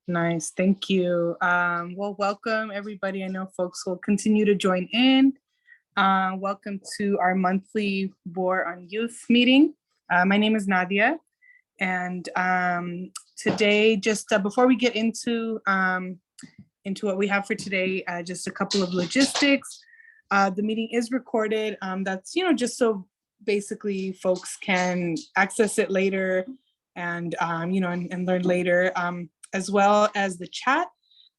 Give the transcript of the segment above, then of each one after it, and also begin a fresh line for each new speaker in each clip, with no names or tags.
Nice, thank you. Well, welcome everybody. I know folks will continue to join in. Welcome to our monthly War on Youth meeting. My name is Nadia, and today, just before we get into what we have for today, just a couple of logistics. The meeting is recorded. That's just so basically folks can access it later and and learn later, as well as the chat.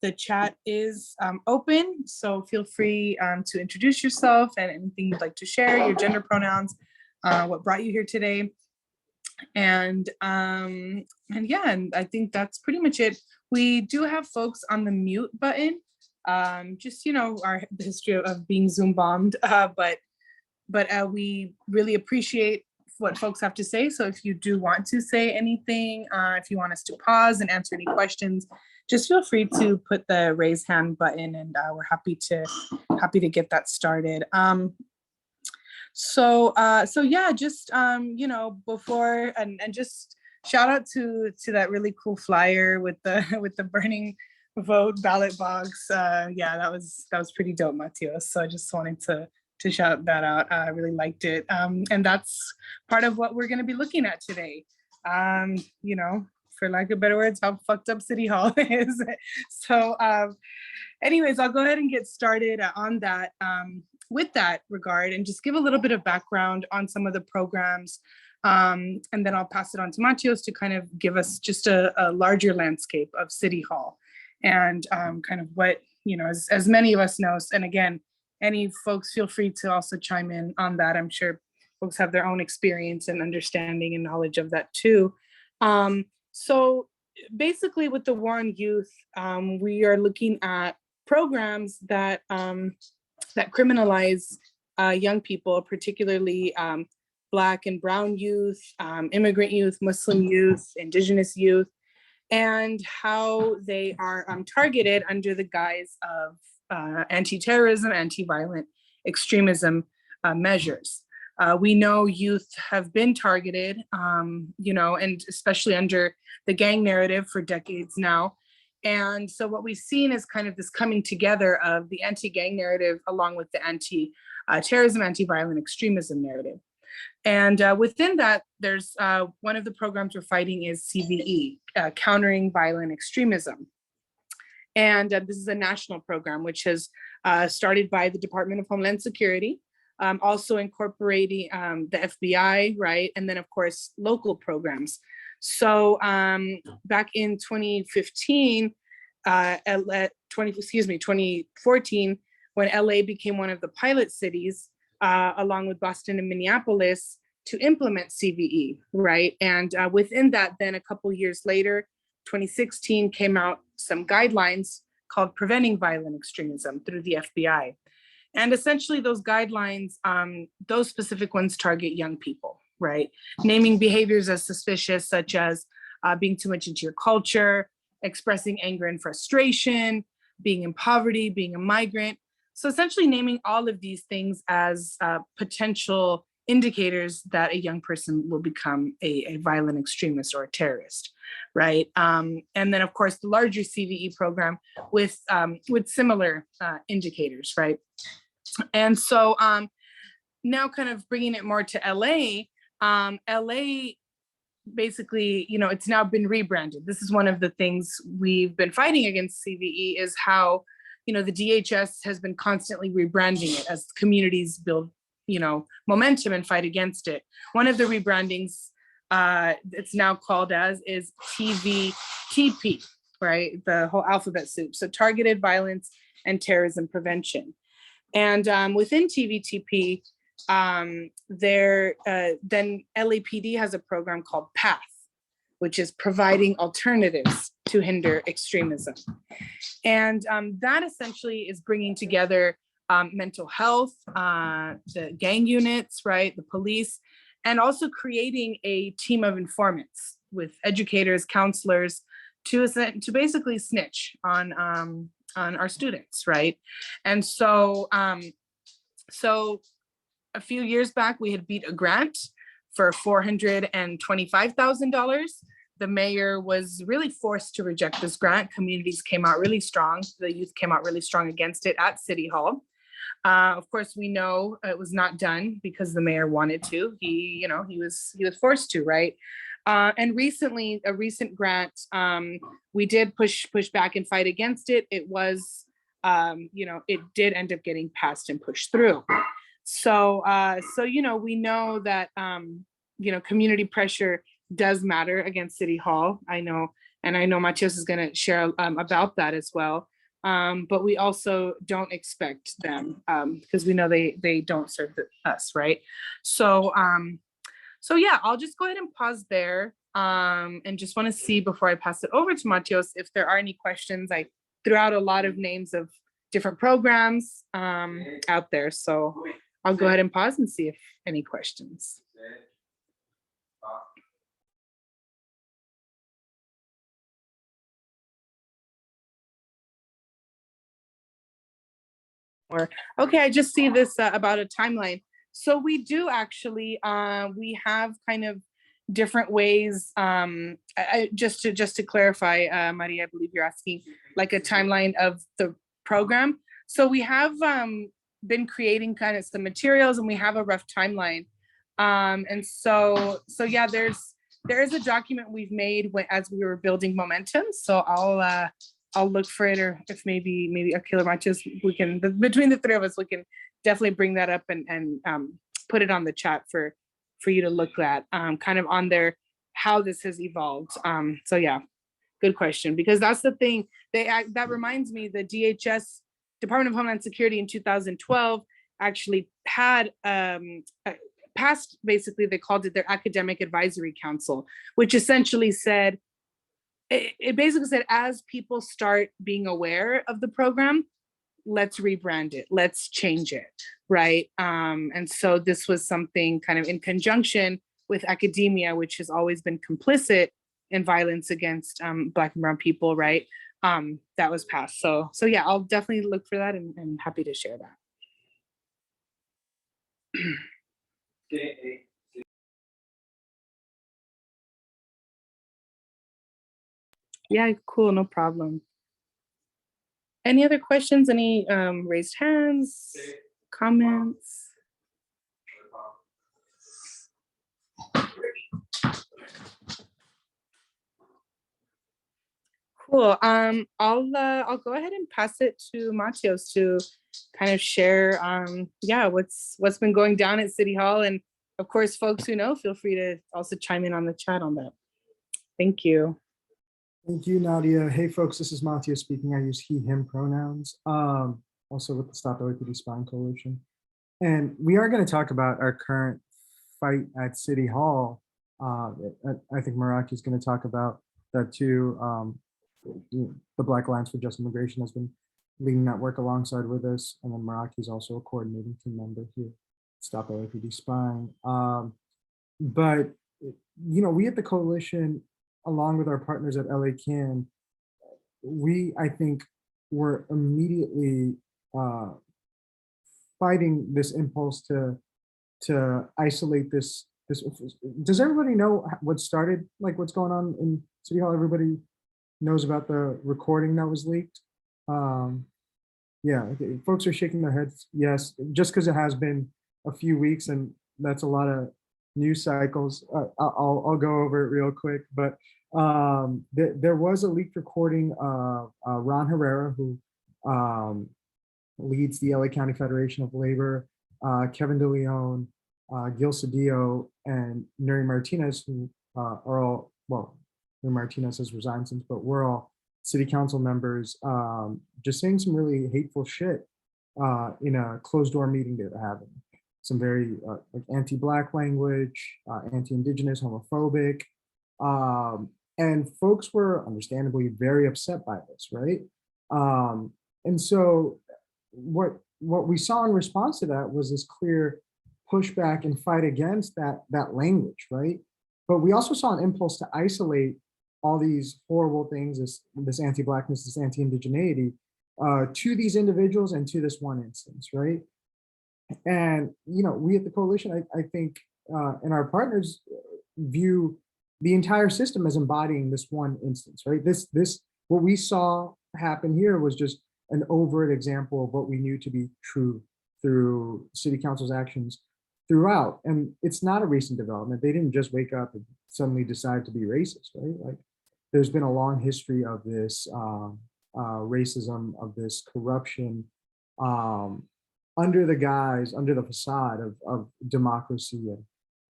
The chat is open, so feel free to introduce yourself and anything you'd like to share, your gender pronouns, what brought you here today. And yeah, and I think that's pretty much it. We do have folks on the mute button, just our history of being Zoom bombed, but we really appreciate what folks have to say. So if you do want to say anything, if you want us to pause and answer any questions, just feel free to put the raise hand button, and we're happy to get that started. So yeah, just before and just shout out to that really cool flyer with the burning vote ballot box. Yeah, that was pretty dope, Matios. So I just wanted to shout that out. I really liked it. And that's part of what we're going to be looking at today. For lack of better words, how fucked up City Hall is. So anyways, I'll go ahead and get started on that with that regard, and just give a little bit of background on some of the programs. And then I'll pass it on to Matios to kind of give us just a larger landscape of City Hall and kind of what, as many of us know. And again, any folks feel free to also chime in on that. I'm sure folks have their own experience and understanding and knowledge of that too. So basically with the War on Youth, we are looking at programs that criminalize young people, particularly Black and Brown youth, immigrant youth, Muslim youth, Indigenous youth, and how they are targeted under the guise of anti-terrorism, anti-violent extremism measures. We know youth have been targeted, and especially under the gang narrative for decades now. And so what we've seen is kind of this coming together of the anti-gang narrative along with the anti-terrorism, anti-violent extremism narrative. And within that, there's one of the programs we're fighting is CVE, Countering Violent Extremism. And this is a national program, which has started by the Department of Homeland Security, also incorporating the FBI, right? And then of course, local programs. So back in 2014, when LA became one of the pilot cities, along with Boston and Minneapolis, to implement CVE, right? And within that, then a couple years later, 2016 came out some guidelines called Preventing Violent Extremism through the FBI. And essentially those guidelines, those specific ones target young people, right? Naming behaviors as suspicious, such as being too much into your culture, expressing anger and frustration, being in poverty, being a migrant. So essentially naming all of these things as potential indicators that a young person will become a violent extremist or a terrorist, right? And then of course the larger CVE program with similar indicators, right? And so now kind of bringing it more to LA, LA basically, it's now been rebranded. This is one of the things we've been fighting against CVE, is how, the DHS has been constantly rebranding it as communities build, momentum and fight against it. One of the rebrandings it's now called as is TVTP, right? The whole alphabet soup. So Targeted Violence and Terrorism Prevention. And within TVTP, then LAPD has a program called PATH, which is providing alternatives to hinder extremism. And that essentially is bringing together mental health, the gang units, right, the police, and also creating a team of informants with educators, counselors, to basically snitch on our students, right? And so, so a few years back, we had beat a grant for $425,000 the mayor was really forced to reject this grant. Communities came out really strong. The youth came out really strong against it at City Hall. Of course, we know it was not done because the mayor wanted to. He was forced to, right? And recently, a recent grant, we did push back and fight against it. It was, it did end up getting passed and pushed through. So, we know that, community pressure does matter against City Hall. I know Matios is going to share about that as well. But we also don't expect them because we know they don't serve us, right? So yeah, I'll just go ahead and pause there and just want to see before I pass it over to Matios if there are any questions. I threw out a lot of names of different programs out there, so I'll go ahead and pause and see if any questions. Okay, I just see this about a timeline. So we do actually, we have kind of different ways, just to clarify, Maria, I believe you're asking like a timeline of the program. So we have been creating kind of some materials and we have a rough timeline. And so yeah, there is a document we've made as we were building momentum. So I'll look for it, or if maybe Akil or Matios, we can, between the three of us, we can definitely bring that up and put it on the chat for you to look at, kind of on there, how this has evolved. So yeah, good question, because that's the thing. That reminds me, the DHS, Department of Homeland Security in 2012, actually had passed, basically, they called it their Academic Advisory Council, which essentially said, it basically said, as people start being aware of the program, let's rebrand it, let's change it, right? And so this was something kind of in conjunction with academia, which has always been complicit in violence against Black and brown people, right? That was passed. So yeah, I'll definitely look for that and happy to share that. Yeah, cool, no problem. Any other questions? Any raised hands, comments? Cool. I'll go ahead and pass it to Matios to kind of share yeah, what's been going down at City Hall, and of course, folks who know, feel free to also chime in on the chat on that. Thank you.
Thank you, Nadia. Hey, folks, this is Matios speaking. I use he, him pronouns, also with the Stop LAPD Spying Coalition. And we are going to talk about our current fight at City Hall. I think Meraki is going to talk about that too. The Black Alliance for Just Immigration has been leading that work alongside with us. And then Meraki is also a coordinating team member here, Stop LAPD Spying. But, we at the coalition, along with our partners at LA Can, I think, were immediately fighting this impulse to isolate this. Does everybody know what started, like what's going on in City Hall? Everybody knows about the recording that was leaked. Yeah, okay. Folks are shaking their heads. Yes, just because it has been a few weeks and that's a lot of news cycles. I'll go over it real quick, but there was a leaked recording of Ron Herrera, who leads the LA County Federation of Labor, Kevin De León, Gil Cedillo, and Nuri Martinez, who are all, well, Nuri Martinez has resigned since, but we're all city council members, just saying some really hateful shit in a closed door meeting they were having. Some very like anti-Black language, anti-Indigenous, homophobic, and folks were understandably very upset by this, right? And so what we saw in response to that was this clear pushback and fight against that language, right? But we also saw an impulse to isolate all these horrible things, this anti-Blackness, this anti-indigeneity, to these individuals and to this one instance, right? And we at the coalition, I think, and our partners view the entire system is embodying this one instance, right? What we saw happen here was just an overt example of what we knew to be true through city council's actions throughout. And it's not a recent development. They didn't just wake up and suddenly decide to be racist, right? Like, there's been a long history of this racism, of this corruption, under the facade of democracy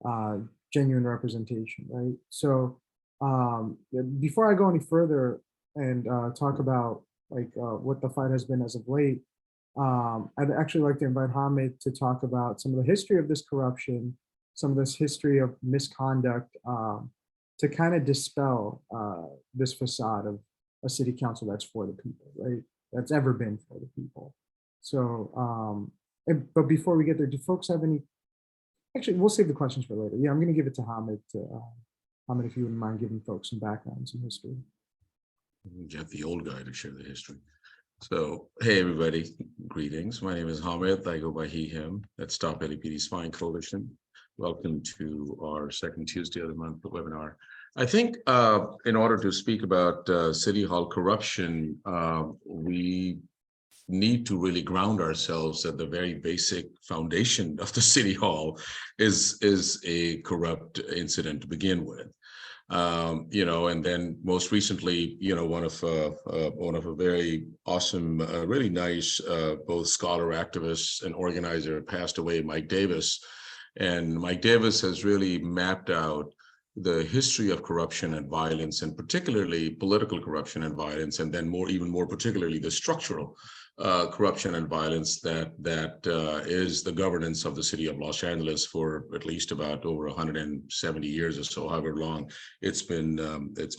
and genuine representation, right? So before I go any further and talk about like what the fight has been as of late, I'd actually like to invite Hamid to talk about some of the history of this corruption, some of this history of misconduct, to kind of dispel this facade of a city council that's for the people, right? That's ever been for the people. So, but before we get there, do folks have any? Actually, we'll save the questions for later. Yeah, I'm going to give it to Hamid. Hamid, if you wouldn't mind giving folks some background, some history.
Get the old guy to share the history. So, hey everybody, greetings. My name is Hamid. I go by he, him. That's Stop LAPD Spying Coalition. Welcome to our second Tuesday of the month webinar. I think in order to speak about City Hall corruption, we need to really ground ourselves at the very basic foundation of the City Hall is a corrupt incident to begin with. And then most recently, one of a very awesome, really nice, both scholar, activist, and organizer passed away, Mike Davis. And Mike Davis has really mapped out the history of corruption and violence, and particularly political corruption and violence, and then even more particularly the structural corruption and violence that is the governance of the city of Los Angeles for at least about over 170 years or so, however long it's been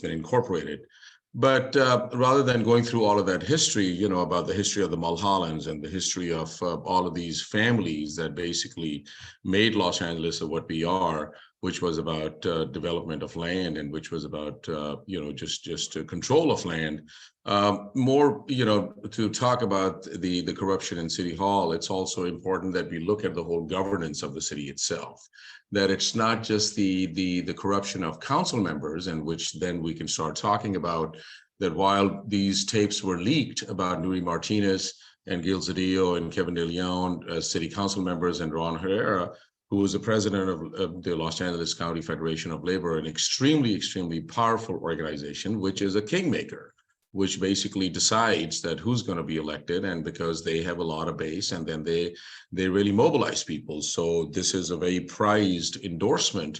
incorporated. But rather than going through all of that history, about the history of the Mulhollands and the history of all of these families that basically made Los Angeles what we are, which was about development of land, and which was about just control of land. More, to talk about the corruption in City Hall, it's also important that we look at the whole governance of the city itself. That it's not just the corruption of council members, and which then we can start talking about that while these tapes were leaked about Nuri Martinez and Gil Cedillo and Kevin De León as city council members, and Ron Herrera, who was the president of the Los Angeles County Federation of Labor, an extremely, extremely powerful organization, which is a kingmaker, which basically decides that who's going to be elected, and because they have a lot of base, and then they really mobilize people. So this is a very prized endorsement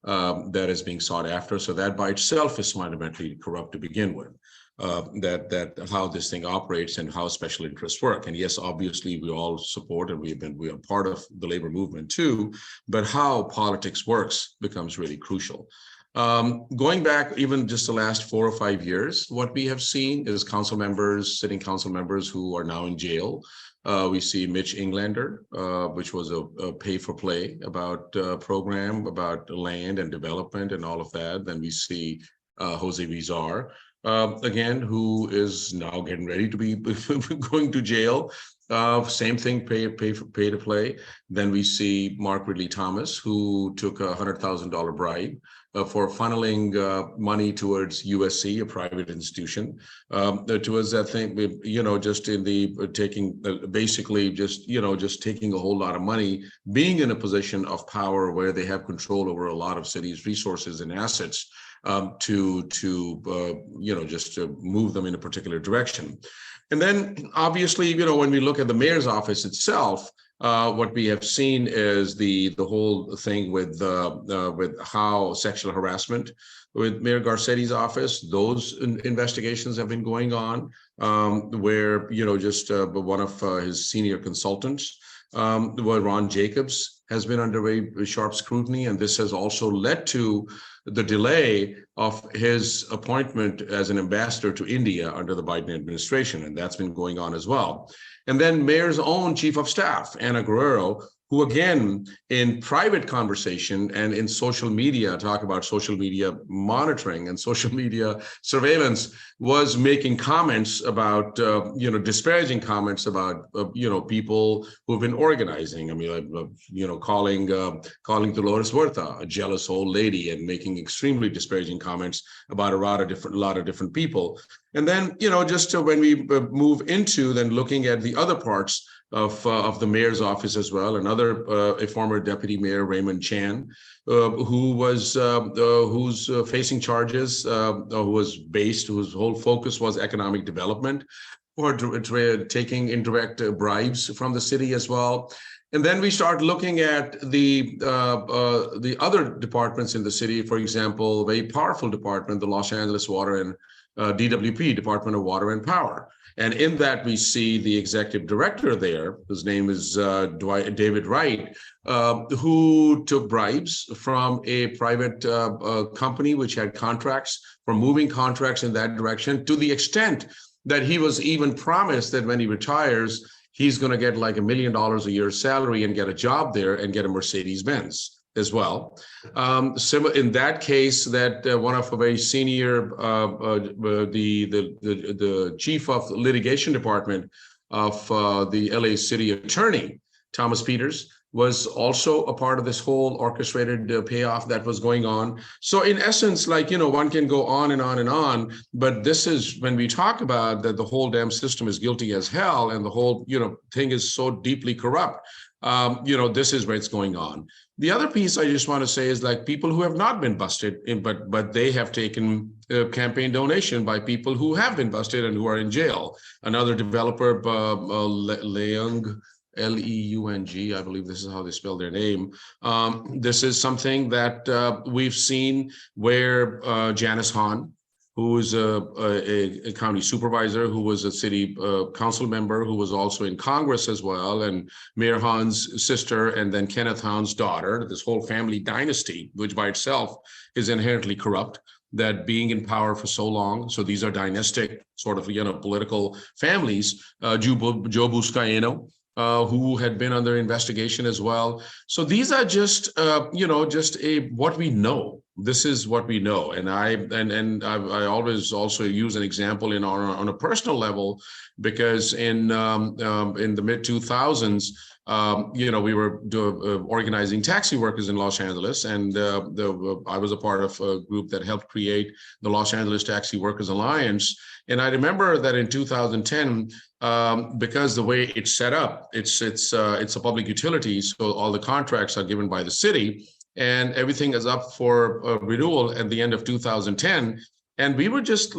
that is being sought after. So that by itself is fundamentally corrupt to begin with. That how this thing operates and how special interests work. And yes, obviously we all support, and we are part of the labor movement too, but how politics works becomes really crucial. Going back even just the last 4 or 5 years, what we have seen is sitting council members who are now in jail. We see Mitch Englander, which was a pay-for-play program about land and development and all of that. Then we see Jose Vizar, again, who is now getting ready to be going to jail. Same thing, pay to play. Then we see Mark Ridley Thomas, who took a $100,000 bribe for funneling money towards USC, a private institution, towards that thing, just in the taking, basically just taking a whole lot of money, being in a position of power where they have control over a lot of cities' resources and assets, just to move them in a particular direction. And then obviously, when we look at the mayor's office itself, what we have seen is the whole thing with how sexual harassment with Mayor Garcetti's office, those investigations have been going on, where one of his senior consultants, where Ron Jacobs, has been under very sharp scrutiny, and this has also led to the delay of his appointment as an ambassador to India under the Biden administration, and that's been going on as well. And then Mayor's own chief of staff, Ana Guerrero, who again, in private conversation and in social media, talk about social media monitoring and social media surveillance, was making comments about, disparaging comments about, people who've been organizing. I mean, calling Dolores Huerta a jealous old lady and making extremely disparaging comments about a lot of different people. And then, when we move into then looking at the other parts of the mayor's office as well, a former deputy mayor, Raymond Chan, who's facing charges, whose whole focus was economic development, or taking indirect bribes from the city as well. And then we start looking at the other departments in the city. For example, a very powerful department, the Los Angeles Water and DWP, Department of Water and Power. And in that, we see the executive director there, whose name is David Wright, who took bribes from a private company which had contracts for moving contracts in that direction, to the extent that he was even promised that when he retires, he's going to get like $1 million a year salary and get a job there and get a Mercedes-Benz as well. In that case, that one of a very senior, the chief of the litigation department of the LA City Attorney, Thomas Peters, was also a part of this whole orchestrated payoff that was going on. So in essence, one can go on and on and on, but this is when we talk about that the whole damn system is guilty as hell and the whole, thing is so deeply corrupt. This is where it's going on. The other piece I just want to say is people who have not been busted, but they have taken campaign donation by people who have been busted and who are in jail. Another developer, León, Leung, I believe this is how they spell their name. This is something that we've seen where Janice Hahn, who is a county supervisor, who was a city council member, who was also in Congress as well, and Mayor Hahn's sister, and then Kenneth Hahn's daughter, this whole family dynasty, which by itself is inherently corrupt, that being in power for so long. So these are dynastic sort of, political families. Joe Buscaino, who had been under investigation as well. So these are just, what we know. This is what we know, and I always also use an example on a personal level, because in the mid 2000s, we were organizing taxi workers in Los Angeles, and I was a part of a group that helped create the Los Angeles Taxi Workers Alliance. And I remember that in 2010, because the way it's set up, it's a public utility, so all the contracts are given by the city, and everything is up for renewal at the end of 2010. And we were just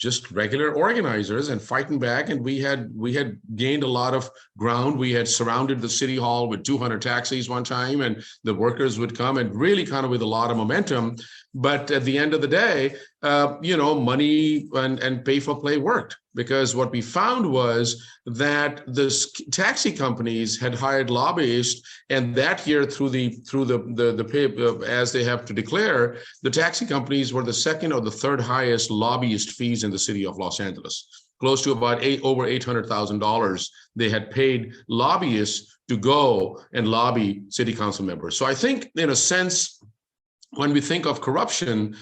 just regular organizers and fighting back. And we had gained a lot of ground. We had surrounded the city hall with 200 taxis one time, and the workers would come, and really kind of with a lot of momentum. But at the end of the day, money and pay for play worked, because what we found was that the taxi companies had hired lobbyists, and that year through the pay, as they have to declare, the taxi companies were the second or the third highest lobbyist fees in the city of Los Angeles, close to about over $800,000 they had paid lobbyists to go and lobby city council members. So I think, in a sense, when we think of corruption,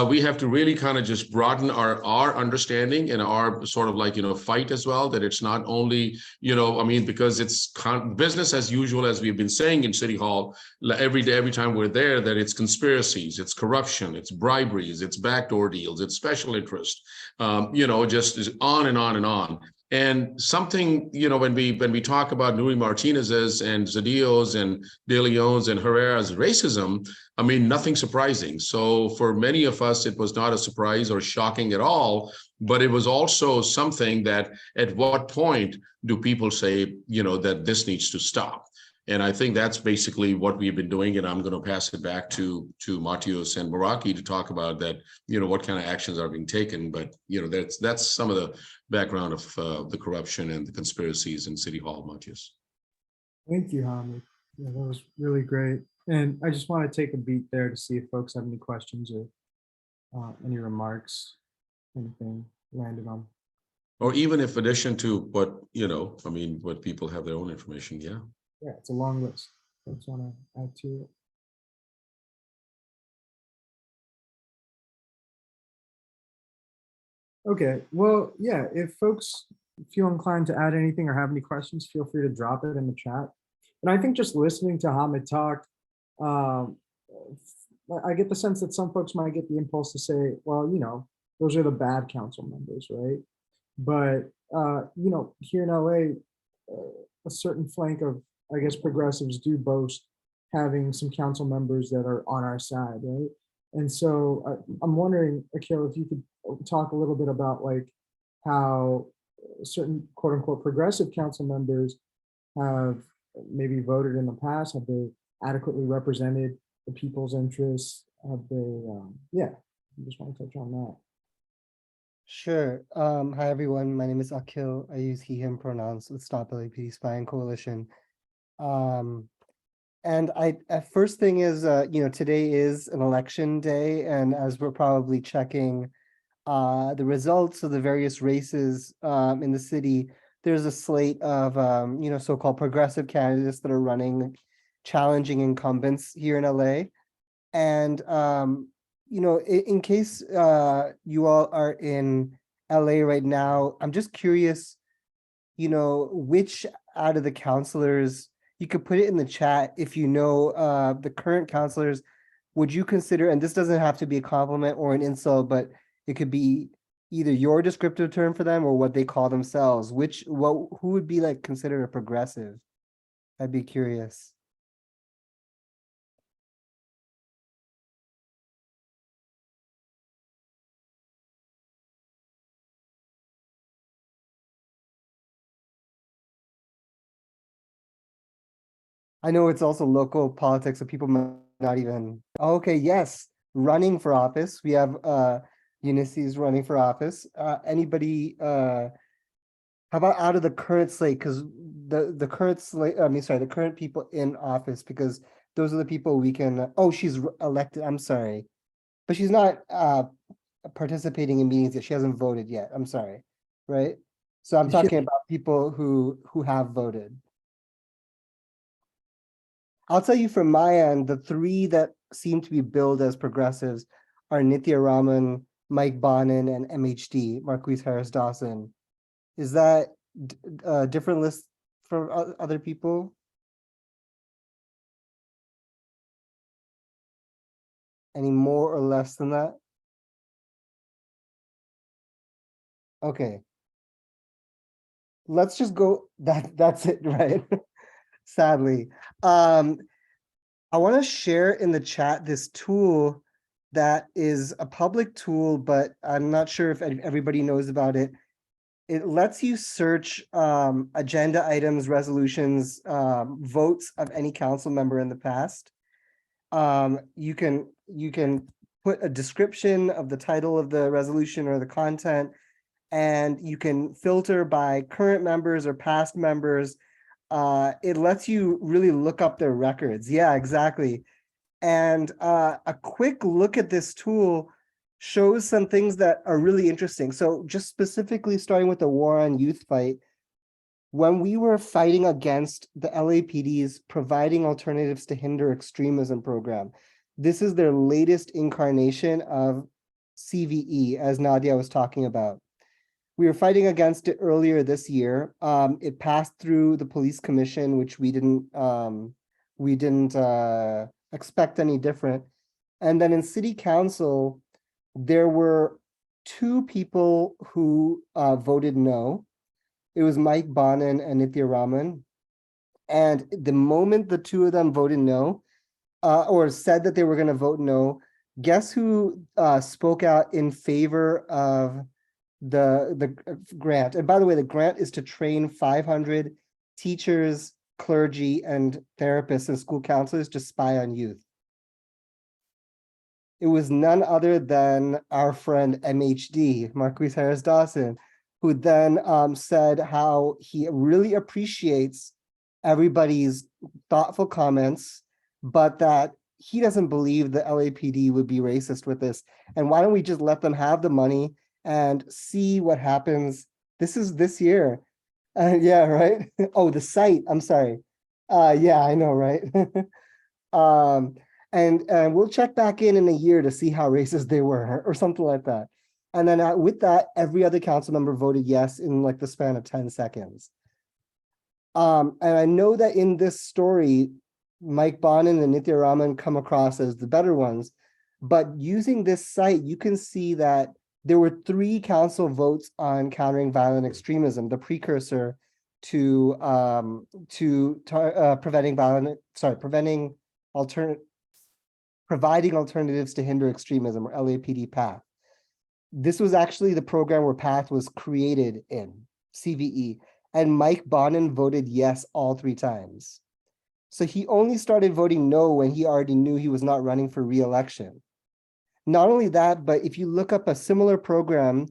we have to really kind of just broaden our understanding and our sort of fight as well, that it's not only, because it's business as usual, as we've been saying in City Hall every day, every time we're there, that it's conspiracies, it's corruption, it's briberies, it's backdoor deals, it's special interest, just on and on and on. And something, when we talk about Nuri Martinez's and Cedillo's and De León's and Herrera's racism, nothing surprising. So for many of us, it was not a surprise or shocking at all, but it was also something that at what point do people say, that this needs to stop? And I think that's basically what we've been doing. And I'm going to pass it back to Matios and Meraki to talk about that, what kind of actions are being taken. But, that's some of the background of the corruption and the conspiracies in City Hall, Matios.
Thank you, Hamid. Yeah, that was really great. And I just want to take a beat there to see if folks have any questions or any remarks, anything landed on.
Or even if addition to what, what people have their own information. Yeah.
yeah, it's a long list. Folks want to add to it? Okay, well, yeah, if folks feel inclined to add anything or have any questions, feel free to drop it in the chat. And I think just listening to Hamid talk, um, I get the sense that some folks might get the impulse to say, well, those are the bad council members, right? But, here in LA, a certain flank of, I guess, progressives do boast having some council members that are on our side, right? And so I'm wondering, Akil, if you could talk a little bit about like how certain quote unquote progressive council members have maybe voted in the past. Have they adequately represented the people's interests? Have they, yeah, I just want to touch on that.
Sure. Hi, everyone. My name is Akil. I use he, him pronouns with Stop LAPD Spying Coalition. And first thing is, today is an election day, and as we're probably checking the results of the various races in the city, there's a slate of, so-called progressive candidates that are running, challenging incumbents here in LA. And, in case you all are in LA right now, I'm just curious, which out of the counselors, you could put it in the chat if you know the current counselors, would you consider, and this doesn't have to be a compliment or an insult, but it could be either your descriptive term for them or what they call themselves, who would be like considered a progressive? I'd be curious. I know it's also local politics, so people might not even. Oh, okay, yes, running for office. We have Ulysses running for office. Anybody? How about out of the current slate? Because the current slate. The current people in office, because those are the people we can. Oh, she's elected. I'm sorry, but she's not participating in meetings yet. She hasn't voted yet. I'm sorry, right? So I'm talking about people who have voted. I'll tell you from my end, the three that seem to be billed as progressives are Nithya Raman, Mike Bonin, and MHD, Marquise Harris Dawson. Is that a different list for other people? Any more or less than that? Okay. Let's just go, that's it, right? Sadly. I want to share in the chat this tool that is a public tool, but I'm not sure if everybody knows about it. It lets you search agenda items, resolutions, votes of any council member in the past. You can put a description of the title of the resolution or the content, and you can filter by current members or past members. It lets you really look up their records. Yeah, exactly. And a quick look at this tool shows some things that are really interesting. So just specifically starting with the war on youth fight, when we were fighting against the LAPD's providing alternatives to hinder extremism program, this is their latest incarnation of CVE, as Nadia was talking about. We were fighting against it earlier this year. It passed through the police commission, which we didn't expect any different. And then in city council, there were two people who voted no. It was Mike Bonin and Nithya Raman. And the moment the two of them voted no, or said that they were going to vote no, guess who spoke out in favor of the grant? And by the way, the grant is to train 500 teachers, clergy, and therapists and school counselors to spy on youth. It was none other than our friend MHD, Marquise Harris Dawson, who then said how he really appreciates everybody's thoughtful comments, but that he doesn't believe the LAPD would be racist with this. And why don't we just let them have the money and see what happens? This is this year. Yeah, right. Oh, the site. I'm sorry. Yeah, I know, right? um, and we'll check back in a year to see how racist they were or something like that. And then with that, every other council member voted yes in like the span of 10 seconds. And I know that in this story, Mike Bonin and Nithya Raman come across as the better ones, but using this site, you can see that there were 3 council votes on countering violent extremism, the precursor to providing alternatives to hinder extremism, or LAPD PATH. This was actually the program where PATH was created in CVE, and Mike Bonin voted yes all 3 times. So he only started voting no when he already knew he was not running for re-election. Not only that, but if you look up a similar program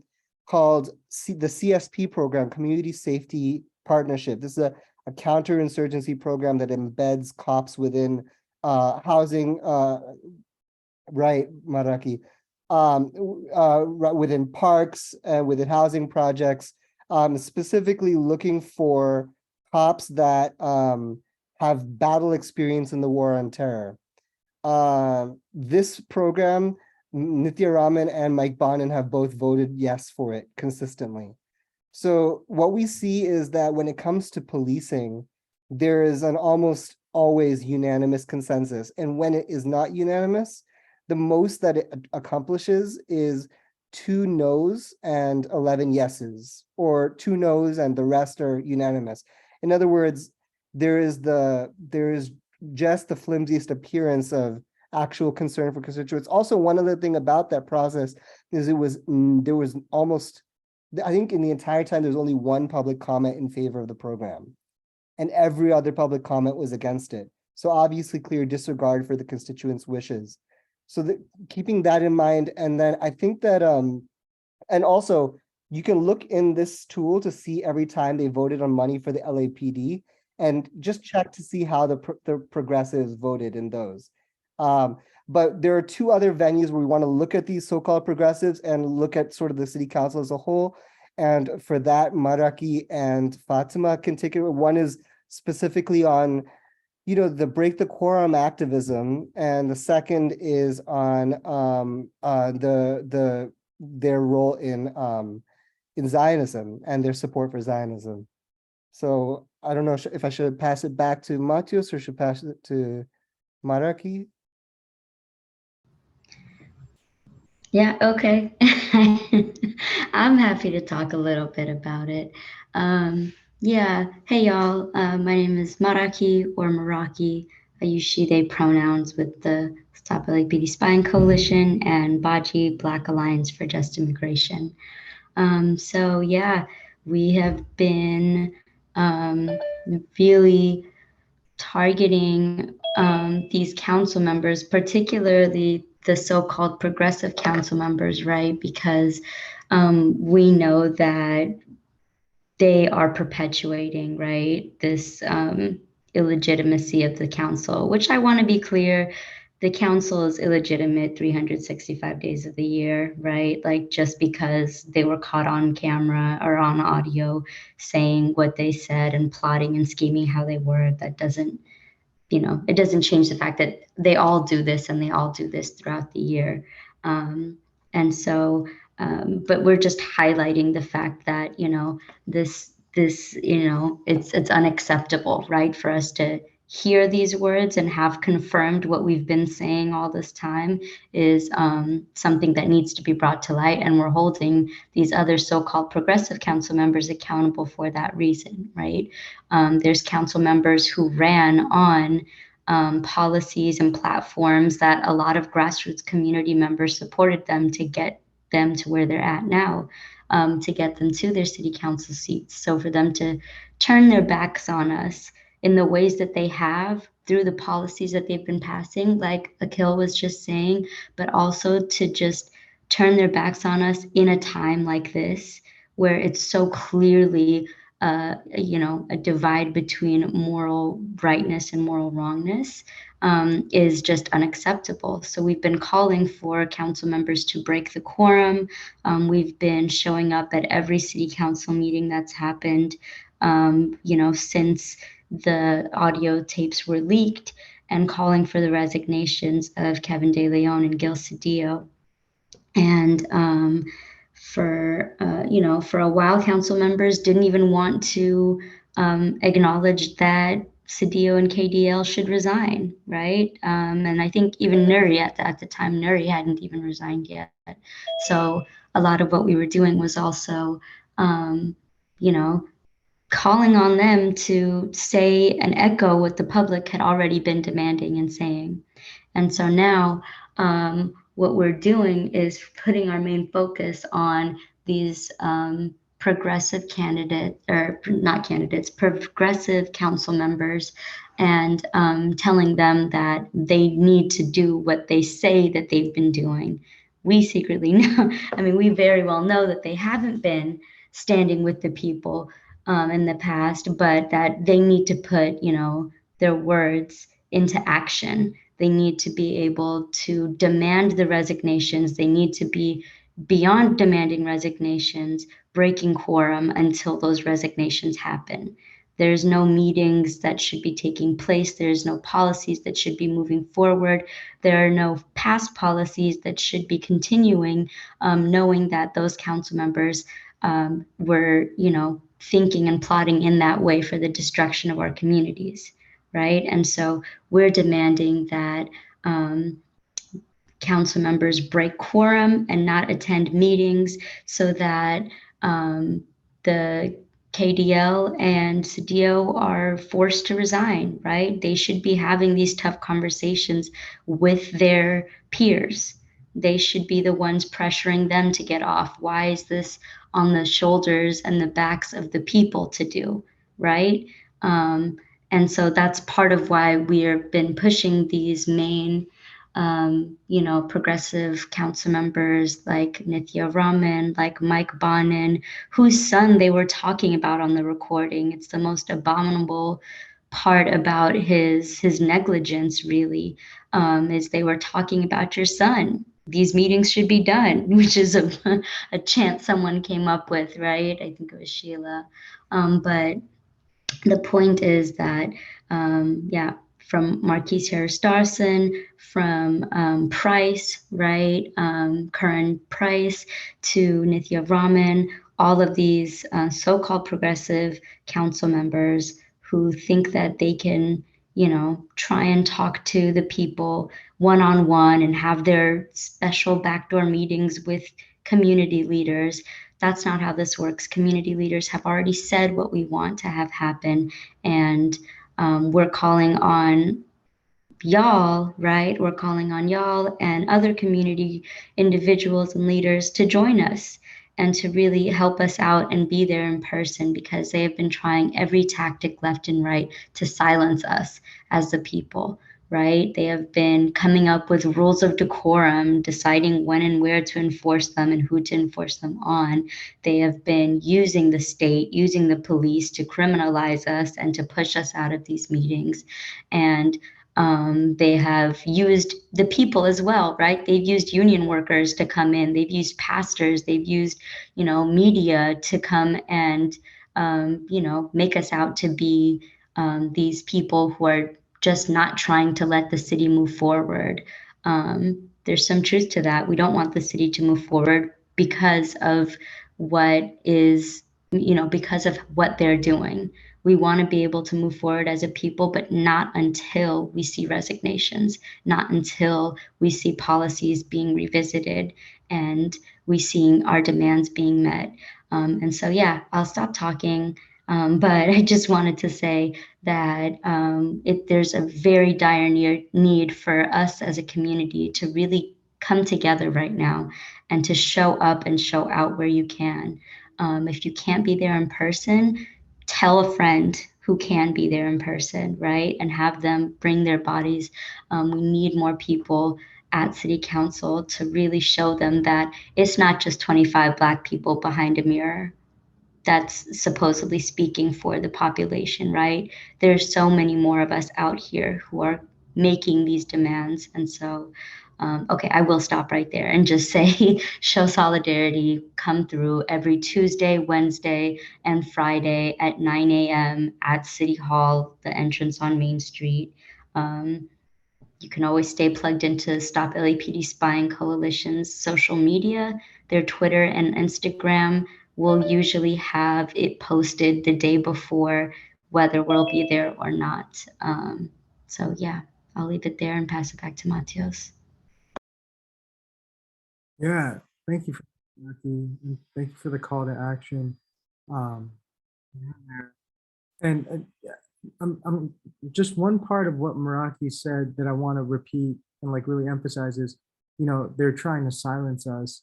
called the CSP program, Community Safety Partnership, this is a counterinsurgency program that embeds cops within housing, right, Maraki, within parks and within housing projects, specifically looking for cops that have battle experience in the war on terror. This program, Nithya Raman and Mike Bonin have both voted yes for it consistently. So what we see is that when it comes to policing, there is an almost always unanimous consensus. And when it is not unanimous, the most that it accomplishes is 2 no's and 11 yeses, or 2 no's and the rest are unanimous. In other words, there is just the flimsiest appearance of actual concern for constituents. Also, one other thing about that process is there was almost, I think in the entire time, there's only 1 public comment in favor of the program, and every other public comment was against it. So obviously clear disregard for the constituents' wishes. So keeping that in mind, and then I think that, and also you can look in this tool to see every time they voted on money for the LAPD, and just check to see how the progressives voted in those. But there are 2 other venues where we want to look at these so-called progressives and look at sort of the city council as a whole. And for that, Maraki and Fatima can take it. One is specifically on, the break the quorum activism, and the second is on their role in Zionism and their support for Zionism. So I don't know if I should pass it back to Matius or should pass it to Maraki.
Yeah, okay. I'm happy to talk a little bit about it. Yeah, hey y'all, my name is Maraki or Maraki. I use she, they pronouns with the Stop LAPD Spying Coalition and Baji, Black Alliance for Just Immigration. So yeah, we have been really targeting these council members, particularly the so-called progressive council members, right? Because we know that they are perpetuating, right, this illegitimacy of the council, which I want to be clear, the council is illegitimate 365 days of the year, right? Like just because they were caught on camera or on audio saying what they said and plotting and scheming how they were, that doesn't, it doesn't change the fact that they all do this and they all do this throughout the year. And so, but we're just highlighting the fact that, this, it's unacceptable, right? For us to hear these words and have confirmed what we've been saying all this time is something that needs to be brought to light. And we're holding these other so-called progressive council members accountable for that reason, right? There's council members who ran on policies and platforms that a lot of grassroots community members supported them to get them to where they're at now, to get them to their city council seats. So for them to turn their backs on us in the ways that they have through the policies that they've been passing, like Akil was just saying, but also to just turn their backs on us in a time like this, where it's so clearly a divide between moral rightness and moral wrongness, is just unacceptable. So we've been calling for council members to break the quorum. We've been showing up at every city council meeting that's happened, since the audio tapes were leaked and calling for the resignations of Kevin De León and Gil Cedillo. And for a while, council members didn't even want to acknowledge that Cedillo and KDL should resign, right? And I think even Nuri at the time, Nuri hadn't even resigned yet. So a lot of what we were doing was also, calling on them to say and echo what the public had already been demanding and saying. And so now what we're doing is putting our main focus on these progressive progressive council members, and telling them that they need to do what they say that they've been doing. We secretly know, we very well know that they haven't been standing with the people in the past, but that they need to put, their words into action. They need to be able to demand the resignations. They need to be beyond demanding resignations, breaking quorum until those resignations happen. There's no meetings that should be taking place. There's no policies that should be moving forward. There are no past policies that should be continuing, knowing that those council members were, thinking and plotting in that way for the destruction of our communities, right? And so we're demanding that council members break quorum and not attend meetings, so that the KDL and Cedillo are forced to resign, right? They should be having these tough conversations with their peers. They should be the ones pressuring them to get off. Why is this on the shoulders and the backs of the people to do, right? And so that's part of why we've been pushing these main progressive council members like Nithya Raman, like Mike Bonin, whose son they were talking about on the recording. It's the most abominable part about his negligence, really, is they were talking about your son. These meetings should be done, which is a chant someone came up with, right? I think it was Sheila. But the point is that, from Marquise Harris Darson, from Price, right? Curran Price to Nithya Raman, all of these so-called progressive council members who think that they can, try and talk to the people one-on-one and have their special backdoor meetings with community leaders. That's not how this works. Community leaders have already said what we want to have happen, and we're calling on y'all, right? We're calling on y'all and other community individuals and leaders to join us and to really help us out and be there in person, because they have been trying every tactic left and right to silence us as the people, right? They have been coming up with rules of decorum, deciding when and where to enforce them and who to enforce them on. They have been using the state, using the police to criminalize us and to push us out of these meetings. And they have used the people as well, right? They've used union workers to come in. They've used pastors. They've used, media to come and, make us out to be these people who are just not trying to let the city move forward. There's some truth to that. We don't want the city to move forward because of what is, because of what they're doing. We want to be able to move forward as a people, but not until we see resignations, not until we see policies being revisited and we see our demands being met. And so, I'll stop talking. But I just wanted to say that there's a very dire need for us as a community to really come together right now and to show up and show out where you can. If you can't be there in person, tell a friend who can be there in person, right? And have them bring their bodies. We need more people at City Council to really show them that it's not just 25 Black people behind a mirror that's supposedly speaking for the population, right? There's so many more of us out here who are making these demands. And so, Okay, I will stop right there and just say, show solidarity, come through every Tuesday, Wednesday, and Friday at 9 a.m. at City Hall, the entrance on Main Street. You can always stay plugged into Stop LAPD Spying Coalition's social media. Their Twitter and Instagram will usually have it posted the day before, whether we'll be there or not. So yeah, I'll leave it there and pass it back to Matios.
Yeah, thank you, and thank you for the call to action. Um, and yeah, I'm just one part of what Meraki said that I want to repeat and like really emphasize is, you know, they're trying to silence us.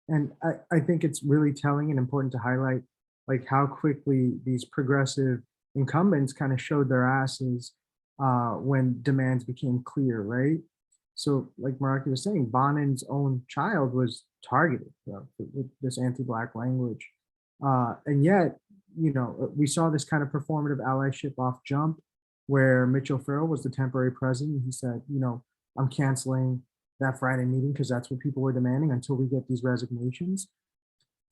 And I think it's really telling and important to highlight like how quickly these progressive incumbents kind of showed their asses when demands became clear, right? So like Meraki was saying, Bonin's own child was targeted, you know, with this anti-Black language. And yet, you know, we saw this kind of performative allyship off jump where Mitchell Farrell was the temporary president. He said, you know, I'm canceling that Friday meeting because that's what people were demanding until we get these resignations.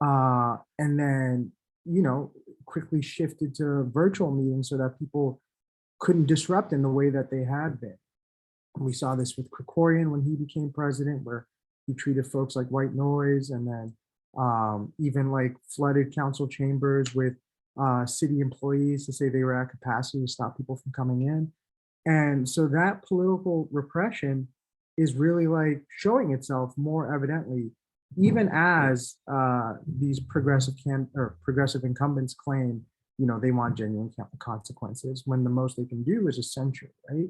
And then, you know, quickly shifted to virtual meetings so that people couldn't disrupt in the way that they had been. We saw this with Krikorian when he became president, where he treated folks like white noise, and then even like flooded council chambers with city employees to say they were at capacity to stop people from coming in. And so that political repression is really like showing itself more evidently, even as these progressive incumbents claim, you know, they want genuine consequences when the most they can do is a censure, right?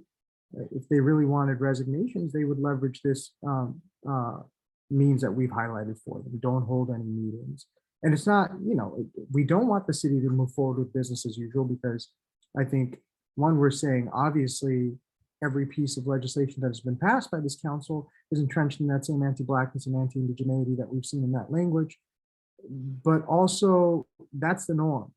If they really wanted resignations, they would leverage this means that we've highlighted for them. Don't hold any meetings. And it's not, you know, we don't want the city to move forward with business as usual because I think, one, we're saying obviously every piece of legislation that has been passed by this council is entrenched in that same anti-Blackness and anti-indigeneity that we've seen in that language. But also that's the norm.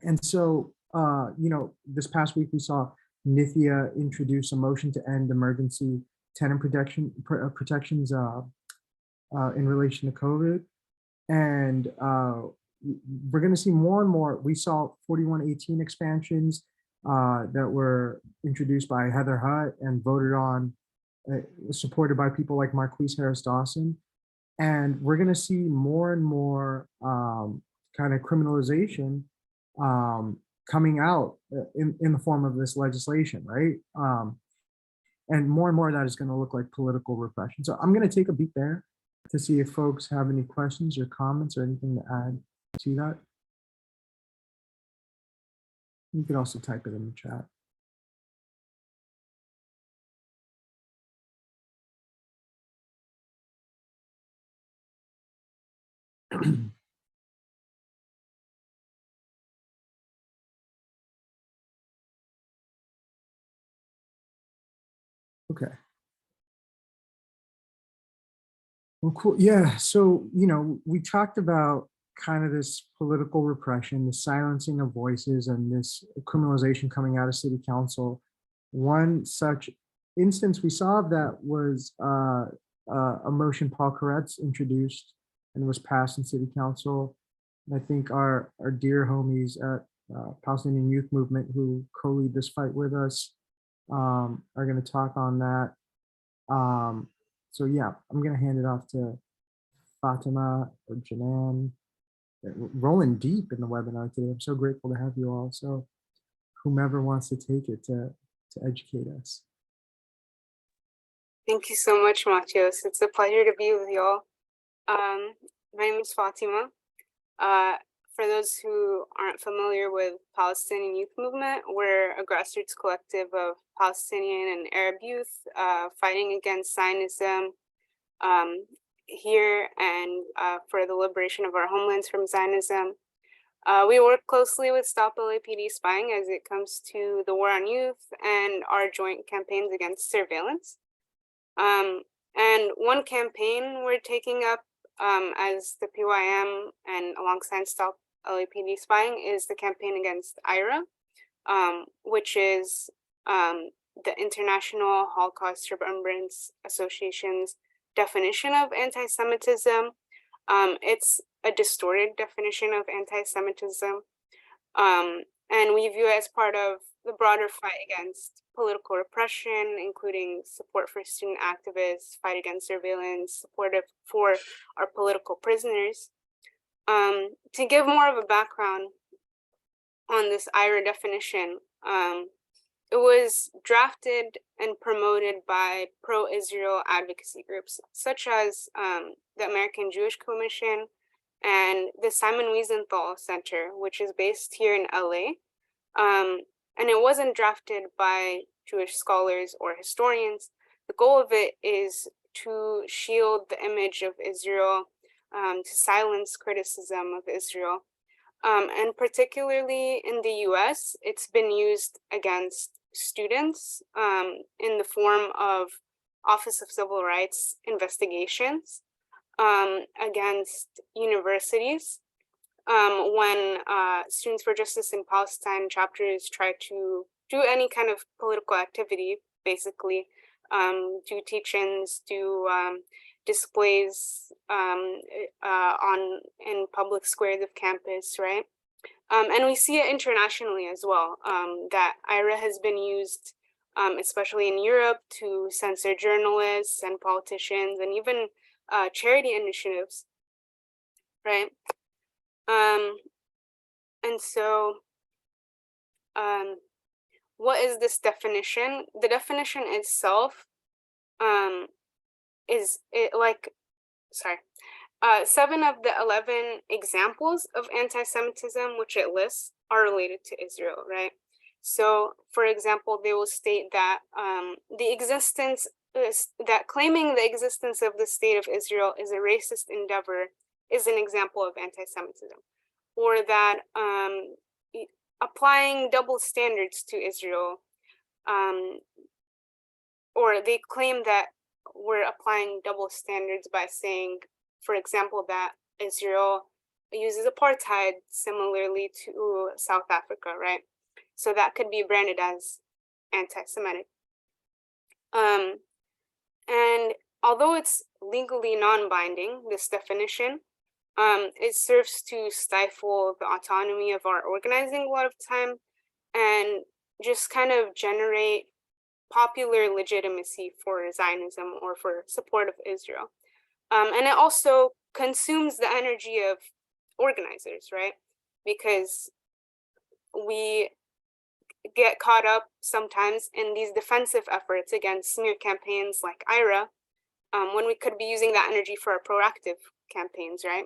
And so, you know, this past week we saw Nithya introduce a motion to end emergency tenant protections in relation to COVID. And we're going to see more and more. We saw 4118 expansions that were introduced by Heather Hutt and voted on, supported by people like Marquise Harris Dawson. And we're going to see more and more kind of criminalization coming out in the form of this legislation, right? And more of that is going to look like political repression. So I'm going to take a beat there to see if folks have any questions or comments or anything to add to that. You can also type it in the chat. Okay. Well, cool. Yeah. So, you know, we talked about kind of this political repression, the silencing of voices, and this criminalization coming out of city council. One such instance we saw of that was a motion Paul Koretz introduced and was passed in city council. And I think our dear homies at Palestinian Youth Movement, who co-lead this fight with us, are going to talk on that. So yeah, I'm gonna hand it off to Fatima or Janan. Rolling deep in the webinar today. I'm so grateful to have you all. So whomever wants to take it to educate us.
Thank you so much, Matios. It's a pleasure to be with y'all. My name is Fatima. For those who aren't familiar with Palestinian Youth Movement, we're a grassroots collective of Palestinian and Arab youth fighting against Zionism here and for the liberation of our homelands from Zionism. We work closely with Stop LAPD Spying as it comes to the war on youth and our joint campaigns against surveillance. And one campaign we're taking up as the PYM and alongside Stop LAPD Spying is the campaign against IHRA, which is the International Holocaust Remembrance Association's definition of anti-Semitism. It's a distorted definition of anti-Semitism, and we view it as part of the broader fight against political repression, including support for student activists, fight against surveillance, support for our political prisoners. To give more of a background on this IHRA definition, it was drafted and promoted by pro-Israel advocacy groups, such as the American Jewish Commission and the Simon Wiesenthal Center, which is based here in LA. And it wasn't drafted by Jewish scholars or historians. The goal of it is to shield the image of Israel, to silence criticism of Israel. And particularly in the US, it's been used against students in the form of Office of Civil Rights investigations, against universities, when Students for Justice in Palestine chapters try to do any kind of political activity, basically, do teach-ins, do displays in public squares of campus, right? And we see it internationally as well, that IHRA has been used, especially in Europe, to censor journalists and politicians and even charity initiatives, right? And so, what is this definition? The definition itself is it like, sorry, 7 of the 11 examples of anti-Semitism which it lists are related to Israel, right? So, for example, they will state that that claiming the existence of the state of Israel is a racist endeavor is an example of anti-Semitism, or that applying double standards to Israel, or they claim that we're applying double standards by saying, for example, that Israel uses apartheid similarly to South Africa, right? So that could be branded as anti-Semitic. And although it's legally non-binding, this definition, it serves to stifle the autonomy of our organizing a lot of time and just kind of generate popular legitimacy for Zionism or for support of Israel. And it also consumes the energy of organizers, right? Because we get caught up sometimes in these defensive efforts against smear campaigns like IHRA, when we could be using that energy for our proactive campaigns, right?